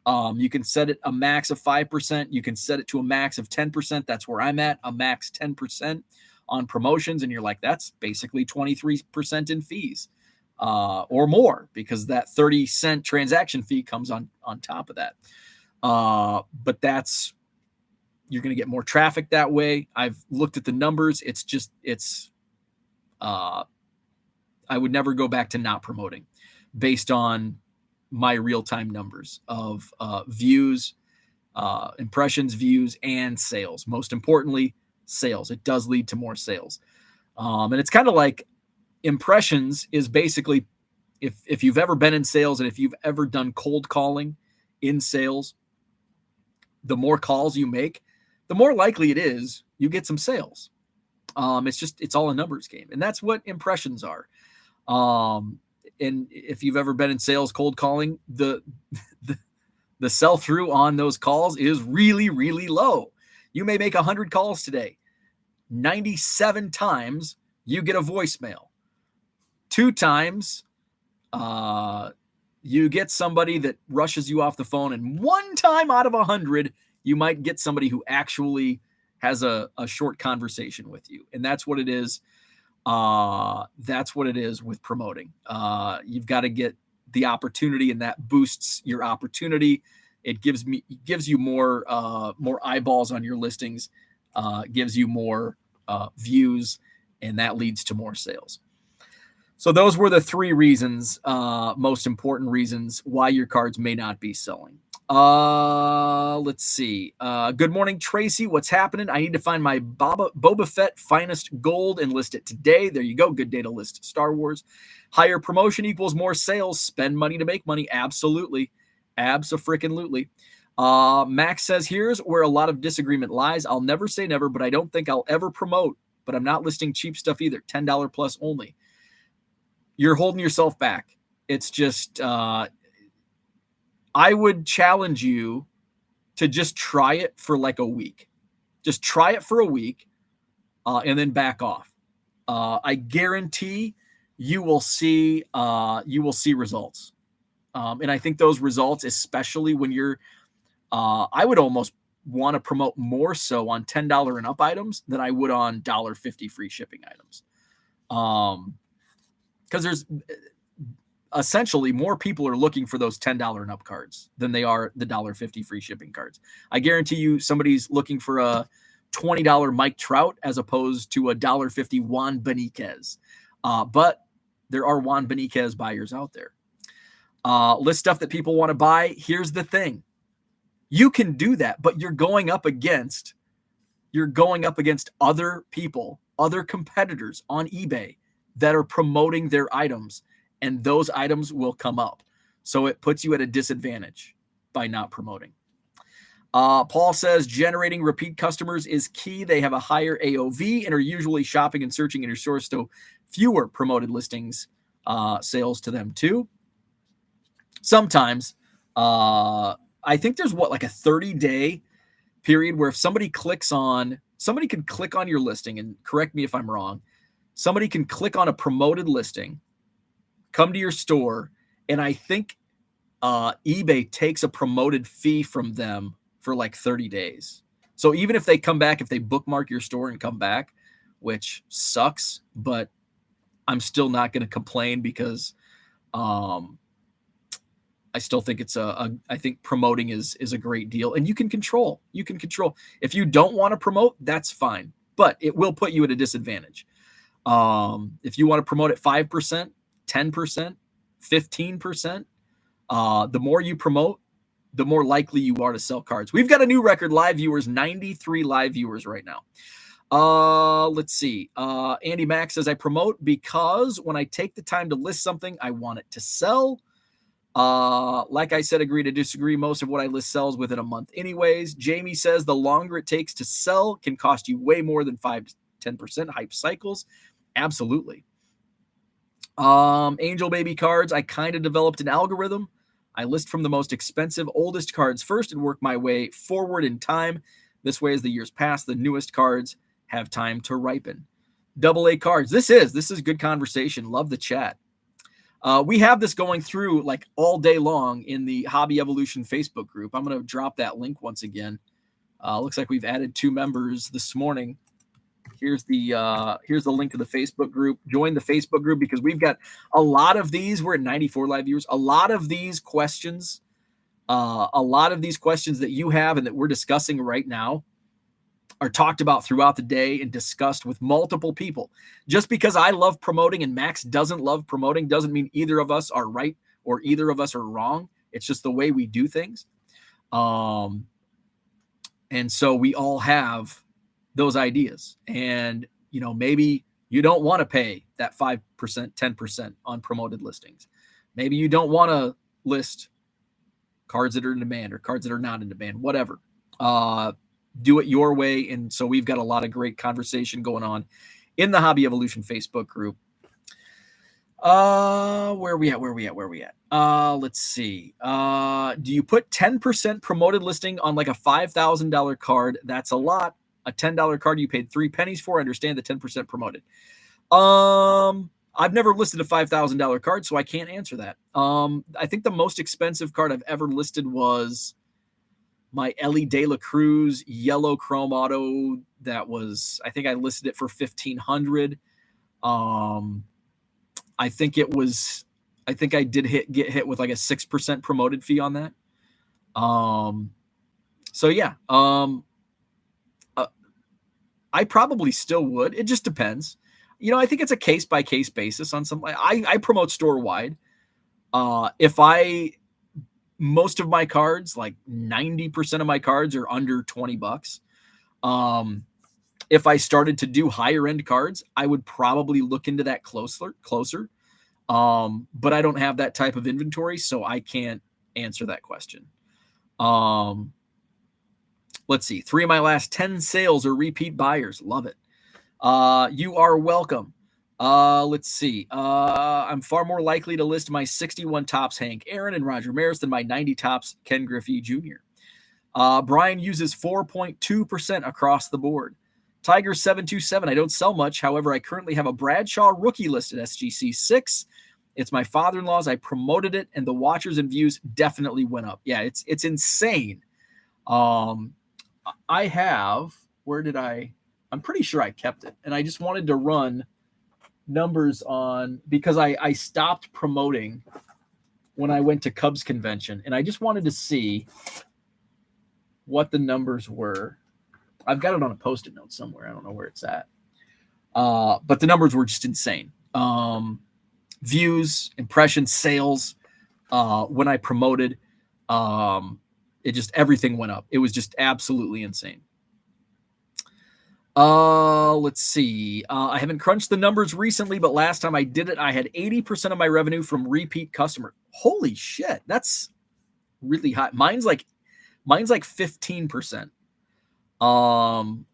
You can set it a max of 5%. You can set it to a max of 10%. That's where I'm at, a max 10% on promotions. And you're like, that's basically 23% in fees or more, because that 30-cent transaction fee comes on top of that. But you're going to get more traffic that way. I've looked at the numbers. I would never go back to not promoting based on my real-time numbers of views, impressions, views, and sales. Most importantly, sales. It does lead to more sales. And it's kind of like impressions is basically, if you've ever been in sales and if you've ever done cold calling in sales, the more calls you make, the more likely it is you get some sales. It's all a numbers game. And that's what impressions are. And if you've ever been in sales cold calling, the sell through on those calls is really, really low. You may make 100 calls today. 97 times you get a voicemail. 2 times you get somebody that rushes you off the phone. And 1 time out of 100, you might get somebody who actually has a short conversation with you. And that's what it is. That's what it is with promoting. You've got to get the opportunity, and that boosts your opportunity. It gives you more eyeballs on your listings, gives you more views, and that leads to more sales. So those were the 3 reasons, most important reasons why your cards may not be selling. Let's see. Good morning, Tracy. What's happening? I need to find my Boba Fett finest gold and list it today. There you go. Good day to list Star Wars. Higher promotion equals more sales. Spend money to make money. Absolutely. Abso-frickin-lutely. Max says, here's where a lot of disagreement lies. I'll never say never, but I don't think I'll ever promote, but I'm not listing cheap stuff either. $10 plus only. you're holding yourself back. It's just, I would challenge you to just try it for like a week. Just try it for a week, and then back off. I guarantee you will see results. And I think those results, especially when you're, I would almost want to promote more so on $10 and up items than I would on $1.50 free shipping items. Because there's essentially more people are looking for those $10 and up cards than they are the $1.50 free shipping cards. I guarantee you somebody's looking for a $20 Mike Trout as opposed to a $1.50 Juan Benitez. But there are Juan Benitez buyers out there. List stuff that people want to buy. Here's the thing. You can do that, but you're going up against other people, other competitors on eBay that are promoting their items, and those items will come up. So it puts you at a disadvantage by not promoting. Paul says generating repeat customers is key. They have a higher AOV and are usually shopping and searching in your store, so fewer promoted listings sales to them too. Sometimes, I think there's like a 30-day period where if somebody could click on your listing, and correct me if I'm wrong, somebody can click on a promoted listing, come to your store, and I think eBay takes a promoted fee from them for like 30 days. So even if they come back, if they bookmark your store and come back, which sucks, but I'm still not going to complain because I still think I think promoting is a great deal, and you can control. If you don't want to promote, that's fine, but it will put you at a disadvantage. If you want to promote at 5%, 10%, 15%, the more you promote, the more likely you are to sell cards. We've got a new record live viewers, 93 live viewers right now. Let's see. Andy Mack says, I promote because when I take the time to list something, I want it to sell. Like I said, agree to disagree. Most of what I list sells within a month anyways. Jamie says the longer it takes to sell can cost you way more than 5 to 10% hype cycles. Absolutely. Angel Baby cards. I kind of developed an algorithm. I list from the most expensive, oldest cards first and work my way forward in time. This way, as the years pass, the newest cards have time to ripen. AA cards. This is good conversation. Love the chat. We have this going through like all day long in the Hobby Evolution Facebook group. I'm going to drop that link once again. Looks like we've added 2 members this morning. Here's the link to the Facebook group. Join the Facebook group because we've got a lot of these. We're at 94 live viewers. A lot of these questions that you have and that we're discussing right now are talked about throughout the day and discussed with multiple people. Just because I love promoting and Max doesn't love promoting doesn't mean either of us are right or either of us are wrong. It's just the way we do things. And so we all have those ideas. And, maybe you don't want to pay that 5%, 10% on promoted listings. Maybe you don't want to list cards that are in demand or cards that are not in demand, whatever. Do it your way. And so we've got a lot of great conversation going on in the Hobby Evolution Facebook group. Where are we at? Let's see. Do you put 10% promoted listing on like a $5,000 card? That's a lot. A $10 card you paid 3 pennies for. I understand the 10% promoted. I've never listed a $5,000 card, so I can't answer that. I think the most expensive card I've ever listed was my Ellie De La Cruz yellow chrome auto. I think I listed it for $1,500. I think I did get hit with like a 6% promoted fee on that. So yeah, I probably still would. It just depends. I think it's a case by case basis on some. I promote store wide. Most of my cards, like 90% of my cards are under $20. If I started to do higher end cards, I would probably look into that closer. But I don't have that type of inventory, so I can't answer that question. Let's see. 3 of my last 10 sales are repeat buyers. Love it. You are welcome. Let's see. I'm far more likely to list my 61 tops Hank Aaron and Roger Maris than my 90 tops Ken Griffey Jr. Brian uses 4.2% across the board. Tiger 727. I don't sell much. However, I currently have a Bradshaw rookie list at SGC 6. It's my father-in-law's. I promoted it, and the watchers and views definitely went up. Yeah, it's insane. I have. Where did I? I'm pretty sure I kept it, and I just wanted to run numbers on because I stopped promoting when I went to Cubs convention, and I just wanted to see what the numbers were. I've got it on a Post-it note somewhere. I don't know where it's at. But the numbers were just insane. Views, impressions, sales. When I promoted, it just everything went up. It was just absolutely insane. Let's see. I haven't crunched the numbers recently, but last time I did it, I had 80% of my revenue from repeat customers. Holy shit, that's really high. Mine's like 15%.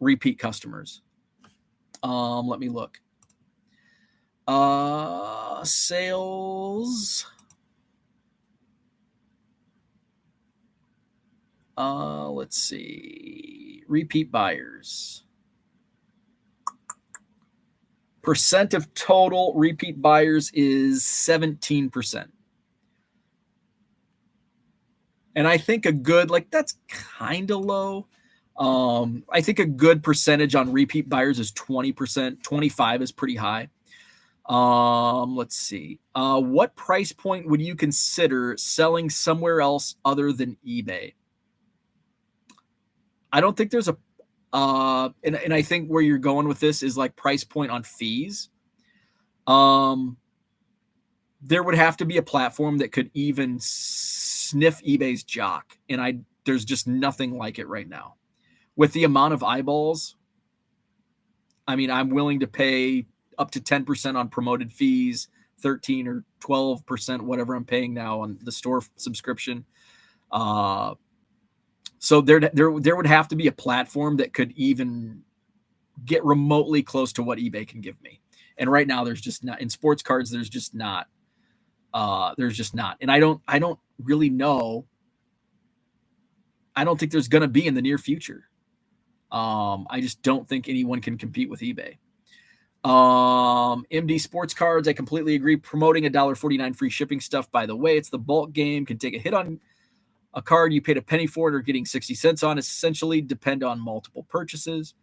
Repeat customers. Let me look. Sales. Let's see. Repeat buyers. Percent of total repeat buyers is 17%. And I think a good, that's kind of low. I think a good percentage on repeat buyers is 20%. 25 is pretty high. Let's see. What price point would you consider selling somewhere else other than eBay? I don't think there's a and I think where you're going with this is like price point on fees. There would have to be a platform that could even sniff eBay's jock, and there's just nothing like it right now. With the amount of eyeballs, I mean, I'm willing to pay up to 10% on promoted fees, 13 or 12%, whatever I'm paying now on the store subscription. So there would have to be a platform that could even get remotely close to what eBay can give me. And right now there's just not. In sports cards, there's just not. And I don't really know. I don't think there's going to be in the near future. I just don't think anyone can compete with eBay. MD Sports Cards, I completely agree. Promoting $1.49 free shipping stuff, by the way. It's the bulk game. Can take a hit on a card you paid a penny for it or getting 60 cents on. Essentially depend on multiple purchases.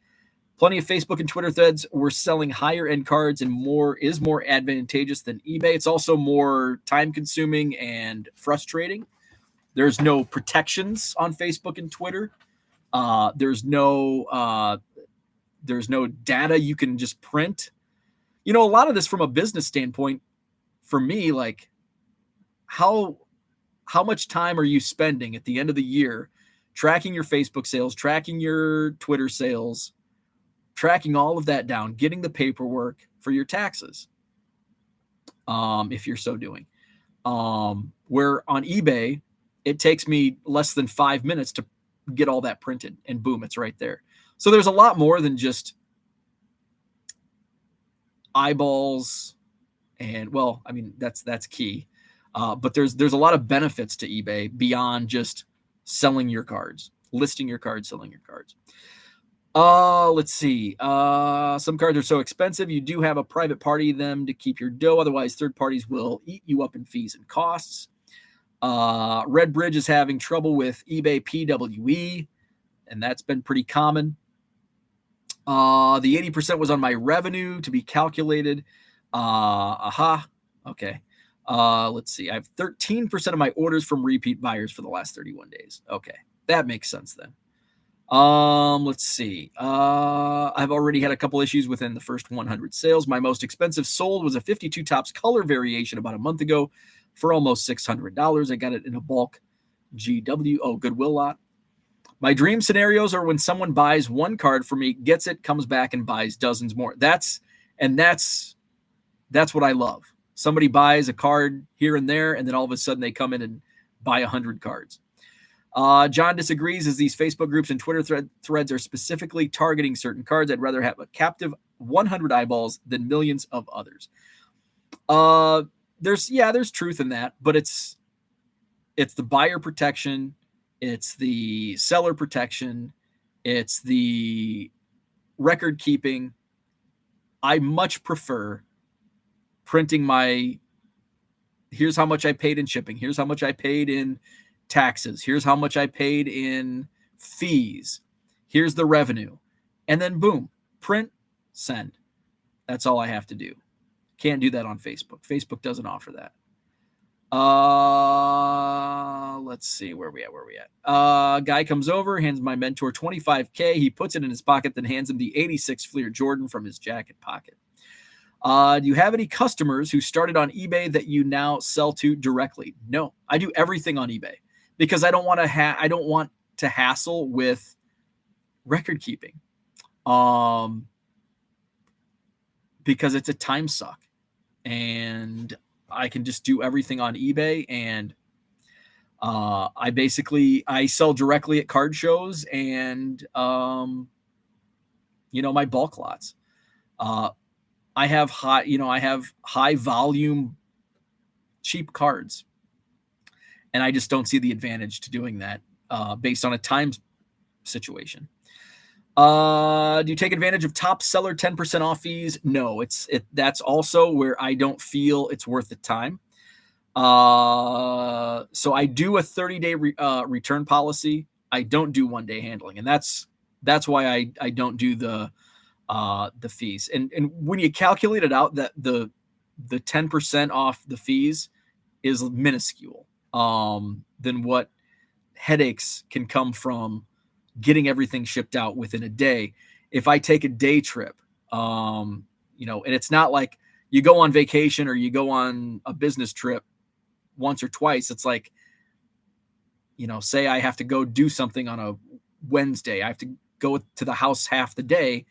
Plenty of Facebook and Twitter threads. We're selling higher end cards and more advantageous than eBay. It's also more time consuming and frustrating. There's no protections on Facebook and Twitter. There's no data you can just print. A lot of this from a business standpoint, for me, like how much time are you spending at the end of the year tracking your Facebook sales, tracking your Twitter sales, tracking all of that down, getting the paperwork for your taxes, if you're so doing. Where on eBay, it takes me less than 5 minutes to get all that printed, and boom, it's right there. So there's a lot more than just eyeballs, and well, I mean that's key. But there's a lot of benefits to eBay beyond just selling your cards, listing your cards, selling your cards. Let's see. Some cards are so expensive, you do have a private party them to keep your dough. Otherwise, third parties will eat you up in fees and costs. Red Bridge is having trouble with eBay PWE, and that's been pretty common. The 80% was on my revenue to be calculated. Okay. Let's see. I have 13% of my orders from repeat buyers for the last 31 days. Okay. That makes sense then. Let's see. I've already had a couple issues within the first 100 sales. My most expensive sold was a 52 tops color variation about a month ago for almost $600. I got it in a bulk GW. Goodwill lot. My dream scenarios are when someone buys one card for me, gets it, comes back and buys dozens more. That's what I love. Somebody buys a card here and there, and then all of a sudden they come in and buy 100 cards. John disagrees as these Facebook groups and Twitter threads are specifically targeting certain cards. I'd rather have a captive 100 eyeballs than millions of others. There's truth in that, but it's the buyer protection, it's the seller protection, it's the record keeping. I much prefer printing here's how much I paid in shipping, here's how much I paid in taxes, here's how much I paid in fees, here's the revenue, and then boom, print, send. That's all I have to do. Can't do that on Facebook. Facebook doesn't offer that. Let's see where we at. Guy comes over, hands my mentor $25K. He puts it in his pocket, then hands him the 86 Fleer Jordan from his jacket pocket. Do you have any customers who started on eBay that you now sell to directly? No, I do everything on eBay because I don't want to hassle with record keeping. Because it's a time suck, and I can just do everything on eBay, and I sell directly at card shows and my bulk lots. I have high volume cheap cards, and I just don't see the advantage to doing that based on a time situation. Do you take advantage of top seller 10% off fees? No, that's also where I don't feel it's worth the time. So I do a 30-day return policy. I don't do 1-day handling, and that's why I don't do the fees. And when you calculate it out, that the 10% off the fees is minuscule than what headaches can come from getting everything shipped out within a day. If I take a day trip, and it's not like you go on vacation or you go on a business trip once or twice. It's like, say I have to go do something on a Wednesday. I have to go to the house half the day.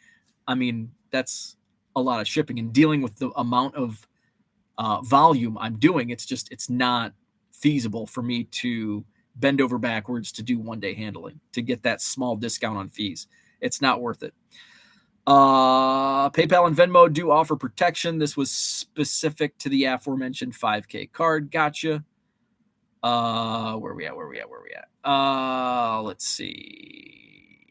I mean, that's a lot of shipping and dealing with the amount of volume I'm doing. It's not feasible for me to bend over backwards to do 1-day handling to get that small discount on fees. It's not worth it. PayPal and Venmo do offer protection. This was specific to the aforementioned 5K card. Gotcha. Where we at? Let's see.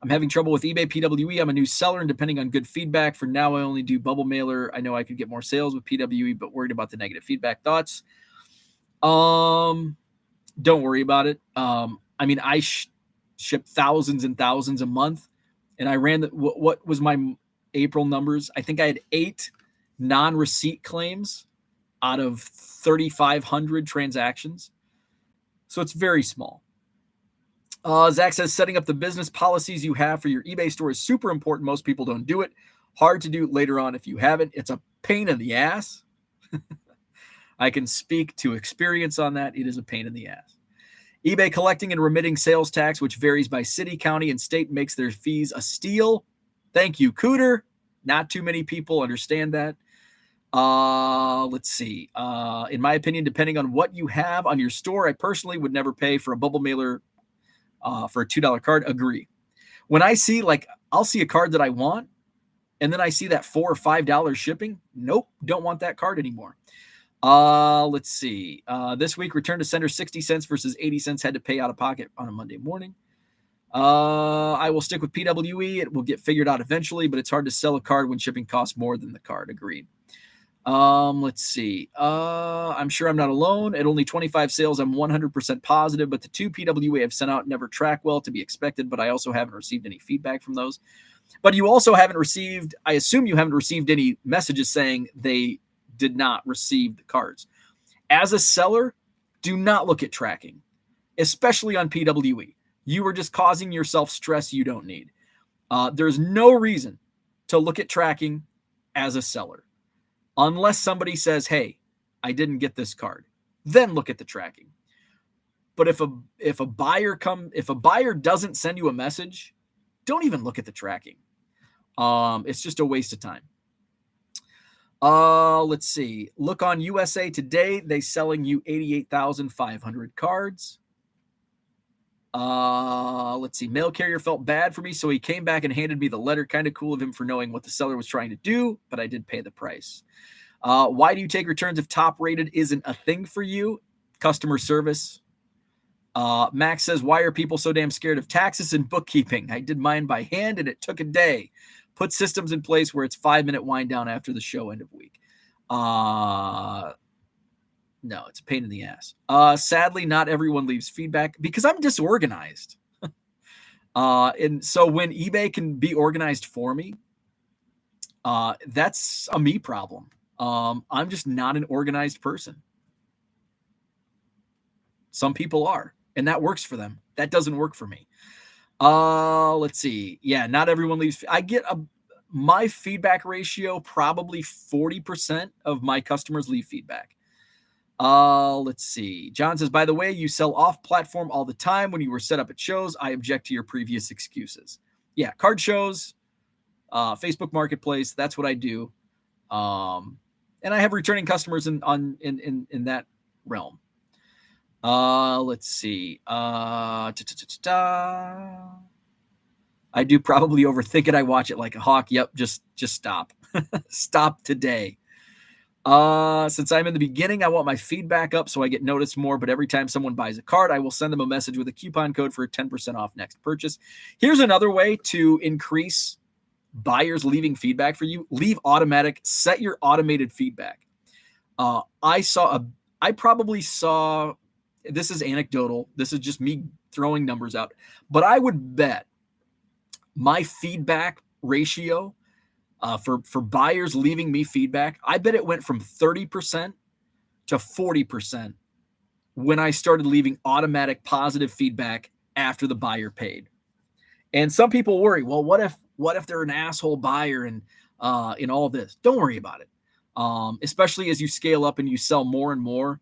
I'm having trouble with eBay PWE. I'm a new seller, and depending on good feedback, for now I only do bubble mailer. I know I could get more sales with PWE, but worried about the negative feedback. Thoughts? Don't worry about it. I ship thousands and thousands a month, and I ran what was my April numbers? I think I had 8 non-receipt claims out of 3,500 transactions. So it's very small. Zach says, setting up the business policies you have for your eBay store is super important. Most people don't do it. Hard to do later on if you haven't. It's a pain in the ass. I can speak to experience on that. It is a pain in the ass. eBay collecting and remitting sales tax, which varies by city, county, and state, makes their fees a steal. Thank you, Cooter. Not too many people understand that. Let's see. In my opinion, depending on what you have on your store, I personally would never pay for a bubble mailer for a $2 card. Agree. When I see, I'll see a card that I want, and then I see that $4 or $5 shipping. Nope, don't want that card anymore. Let's see. This week, return to sender 60 cents versus 80 cents had to pay out of pocket on a Monday morning. I will stick with PWE. It will get figured out eventually, but it's hard to sell a card when shipping costs more than the card. Agreed. Let's see. I'm sure I'm not alone. At only 25 sales, I'm 100% positive, but the 2 PWA I've sent out never track well, to be expected, but I also haven't received any feedback from those. But you also haven't received, I assume you haven't received any messages saying they did not receive the cards. As a seller, do not look at tracking, especially on PWE. You are just causing yourself stress you don't need. There's no reason to look at tracking as a seller. Unless somebody says, hey, I didn't get this card, then look at the tracking. But if a buyer doesn't send you a message, don't even look at the tracking. It's just a waste of time. Let's see. Look on USA Today. They selling you 88,500 cards. Let's see. Mail carrier felt bad for me, so he came back and handed me the letter. Kind of cool of him for knowing what the seller was trying to do, but I did pay the price. Why do you take returns if top rated isn't a thing for you? Customer service. Max says, why are people so damn scared of taxes and bookkeeping? I did mine by hand and it took a day. Put systems in place where it's 5-minute wind down after the show end of week. No, it's a pain in the ass. Sadly, not everyone leaves feedback because I'm disorganized. And so when eBay can be organized for me, that's a me problem. I'm just not an organized person. Some people are, and that works for them. That doesn't work for me. Let's see. Yeah, not everyone leaves. I get my feedback ratio, probably 40% of my customers leave feedback. Let's see. John says, by the way, you sell off platform all the time when you were set up at shows. I object to your previous excuses. Yeah, card shows, Facebook Marketplace. That's what I do. And I have returning customers in that realm. Let's see. I do probably overthink it. I watch it like a hawk. Yep, just stop. Stop today. Since I'm in the beginning, I want my feedback up so I get noticed more, but every time someone buys a card, I will send them a message with a coupon code for a 10% off next purchase. Here's another way to increase buyers leaving feedback for you. Leave automatic, set your automated feedback. I probably saw, this is anecdotal, this is just me throwing numbers out, but I would bet my feedback ratio for buyers leaving me feedback, I bet it went from 30% to 40% when I started leaving automatic positive feedback after the buyer paid. And some people worry, well, what if they're an asshole buyer and in all this? Don't worry about it. Especially as you scale up and you sell more and more.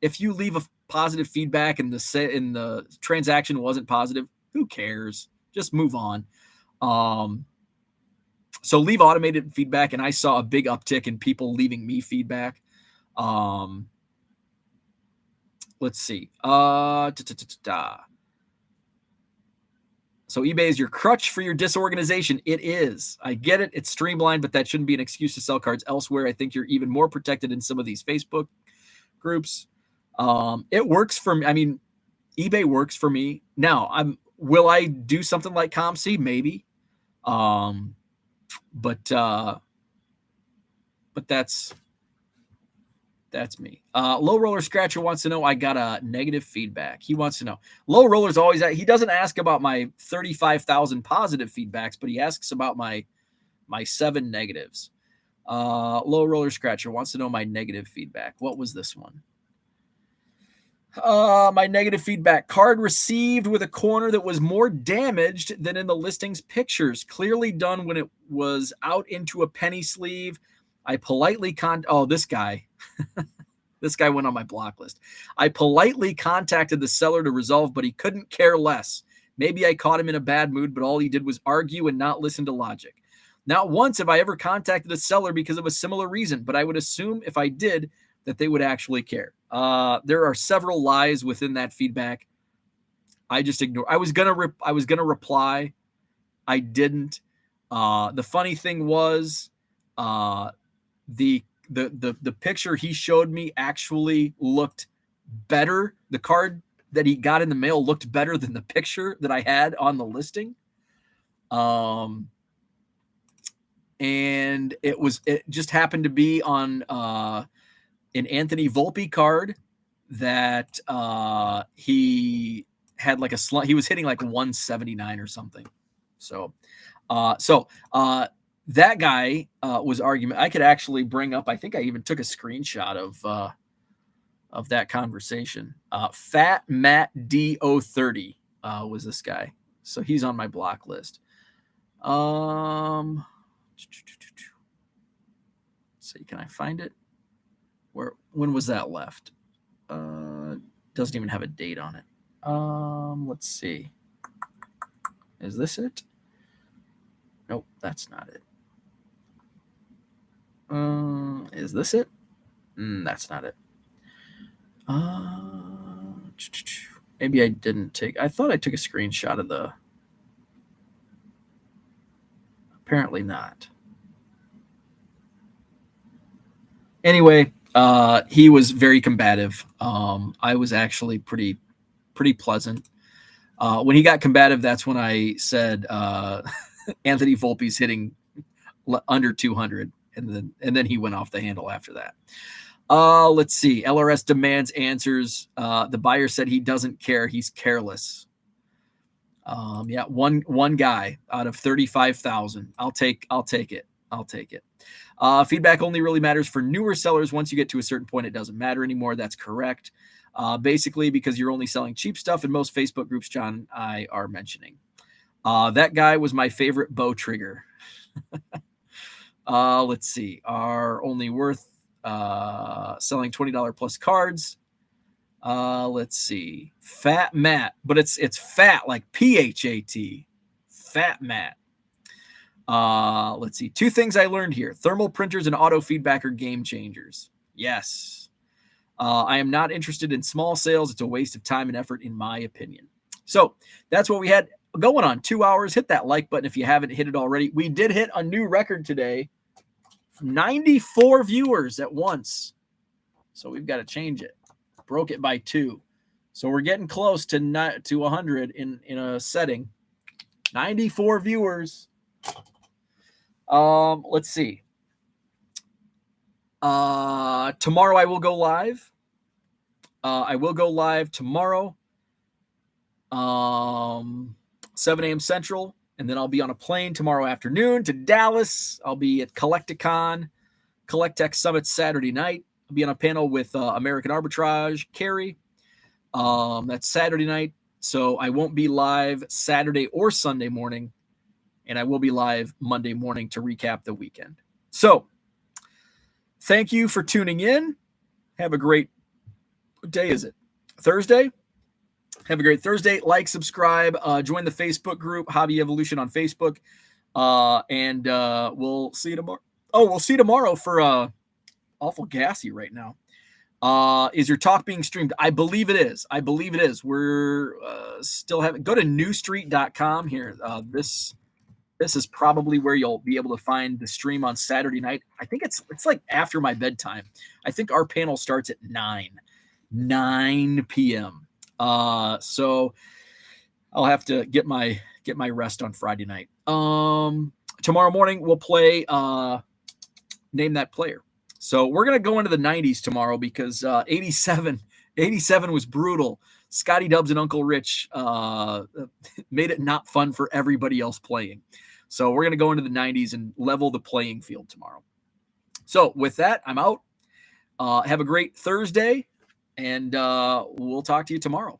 If you leave a positive feedback and the transaction wasn't positive, who cares? Just move on. So leave automated feedback, and I saw a big uptick in people leaving me feedback. Let's see. So eBay is your crutch for your disorganization. It is. I get it. It's streamlined, but that shouldn't be an excuse to sell cards elsewhere. I think you're even more protected in some of these Facebook groups. It works for me. I mean, eBay works for me. Now, will I do something like ComC? Maybe. But that's me. Low Roller Scratcher wants to know, I got a negative feedback. He wants to know. Low Roller's always he doesn't ask about my 35,000 positive feedbacks, but he asks about my 7 negatives. Low Roller Scratcher wants to know my negative feedback. What was this one? My negative feedback. Card received with a corner that was more damaged than in the listing's pictures. Clearly done when it was out into a penny sleeve. I politely this guy. This guy went on my block list. I politely contacted the seller to resolve, but he couldn't care less. Maybe I caught him in a bad mood, but all he did was argue and not listen to logic. Not once have I ever contacted a seller because of a similar reason, but I would assume if I did that they would actually care. There are several lies within that feedback. I just ignore. I was gonna reply. I didn't. The funny thing was, the picture he showed me actually looked better. The card that he got in the mail looked better than the picture that I had on the listing. And it just happened to be on an Anthony Volpe card that he had like he was hitting like 179 or something. So that guy was arguing. I could actually bring up, I think I even took a screenshot of that conversation. Fat Matt D030 was this guy. So he's on my block list. Let's see, can I find it? When was that left? Doesn't even have a date on it. Let's see. Is this it? Nope, that's not it. Is this it? That's not it. Maybe I didn't take. I thought I took a screenshot of the. Apparently not. Anyway, he was very combative. I was actually pretty pleasant. When he got combative, that's when I said Anthony Volpe's hitting under 200, and then he went off the handle after that. Let's see. LRS demands answers. The buyer said he doesn't care. He's careless. Yeah, one guy out of 35,000. I'll take it. Feedback only really matters for newer sellers. Once you get to a certain point, it doesn't matter anymore. That's correct. Basically, because you're only selling cheap stuff in most Facebook groups John and I are mentioning. That guy was my favorite bow trigger. Let's see. Are only worth selling $20 plus cards. Let's see. Fat Matt, but it's fat like PHAT. Fat Matt. Let's see. 2 things I learned here. Thermal printers and auto feedback are game changers. Yes. I am not interested in small sales. It's a waste of time and effort, in my opinion. So that's what we had going on. 2 hours. Hit that like button if you haven't hit it already. We did hit a new record today. 94 viewers at once. So we've got to change it. Broke it by 2. So we're getting close to 100 in a setting. 94 viewers. Let's see. Tomorrow I will go live. I will go live tomorrow. 7 a.m. Central, and then I'll be on a plane tomorrow afternoon to Dallas. I'll be at Collecticon, Collectech Summit Saturday night. I'll be on a panel with American Arbitrage, Carrie. That's Saturday night. So I won't be live Saturday or Sunday morning, and I will be live Monday morning to recap the weekend. So thank you for tuning in. Have a great day. Is it Thursday? Have a great Thursday. Like, subscribe, join the Facebook group, Hobby Evolution on Facebook. And we'll see you tomorrow. Oh, we'll see you tomorrow for awful gassy right now. Is your talk being streamed? I believe it is. We're still having, go to newstreet.com here. This is probably where you'll be able to find the stream on Saturday night. I think it's like after my bedtime. I think our panel starts at 9 p.m. So I'll have to get my rest on Friday night. Tomorrow morning we'll play Name That Player. So we're going to go into the 90s tomorrow because 87 was brutal. Scotty Dubs and Uncle Rich made it not fun for everybody else playing. So we're going to go into the 90s and level the playing field tomorrow. So with that, I'm out. Have a great Thursday, and we'll talk to you tomorrow.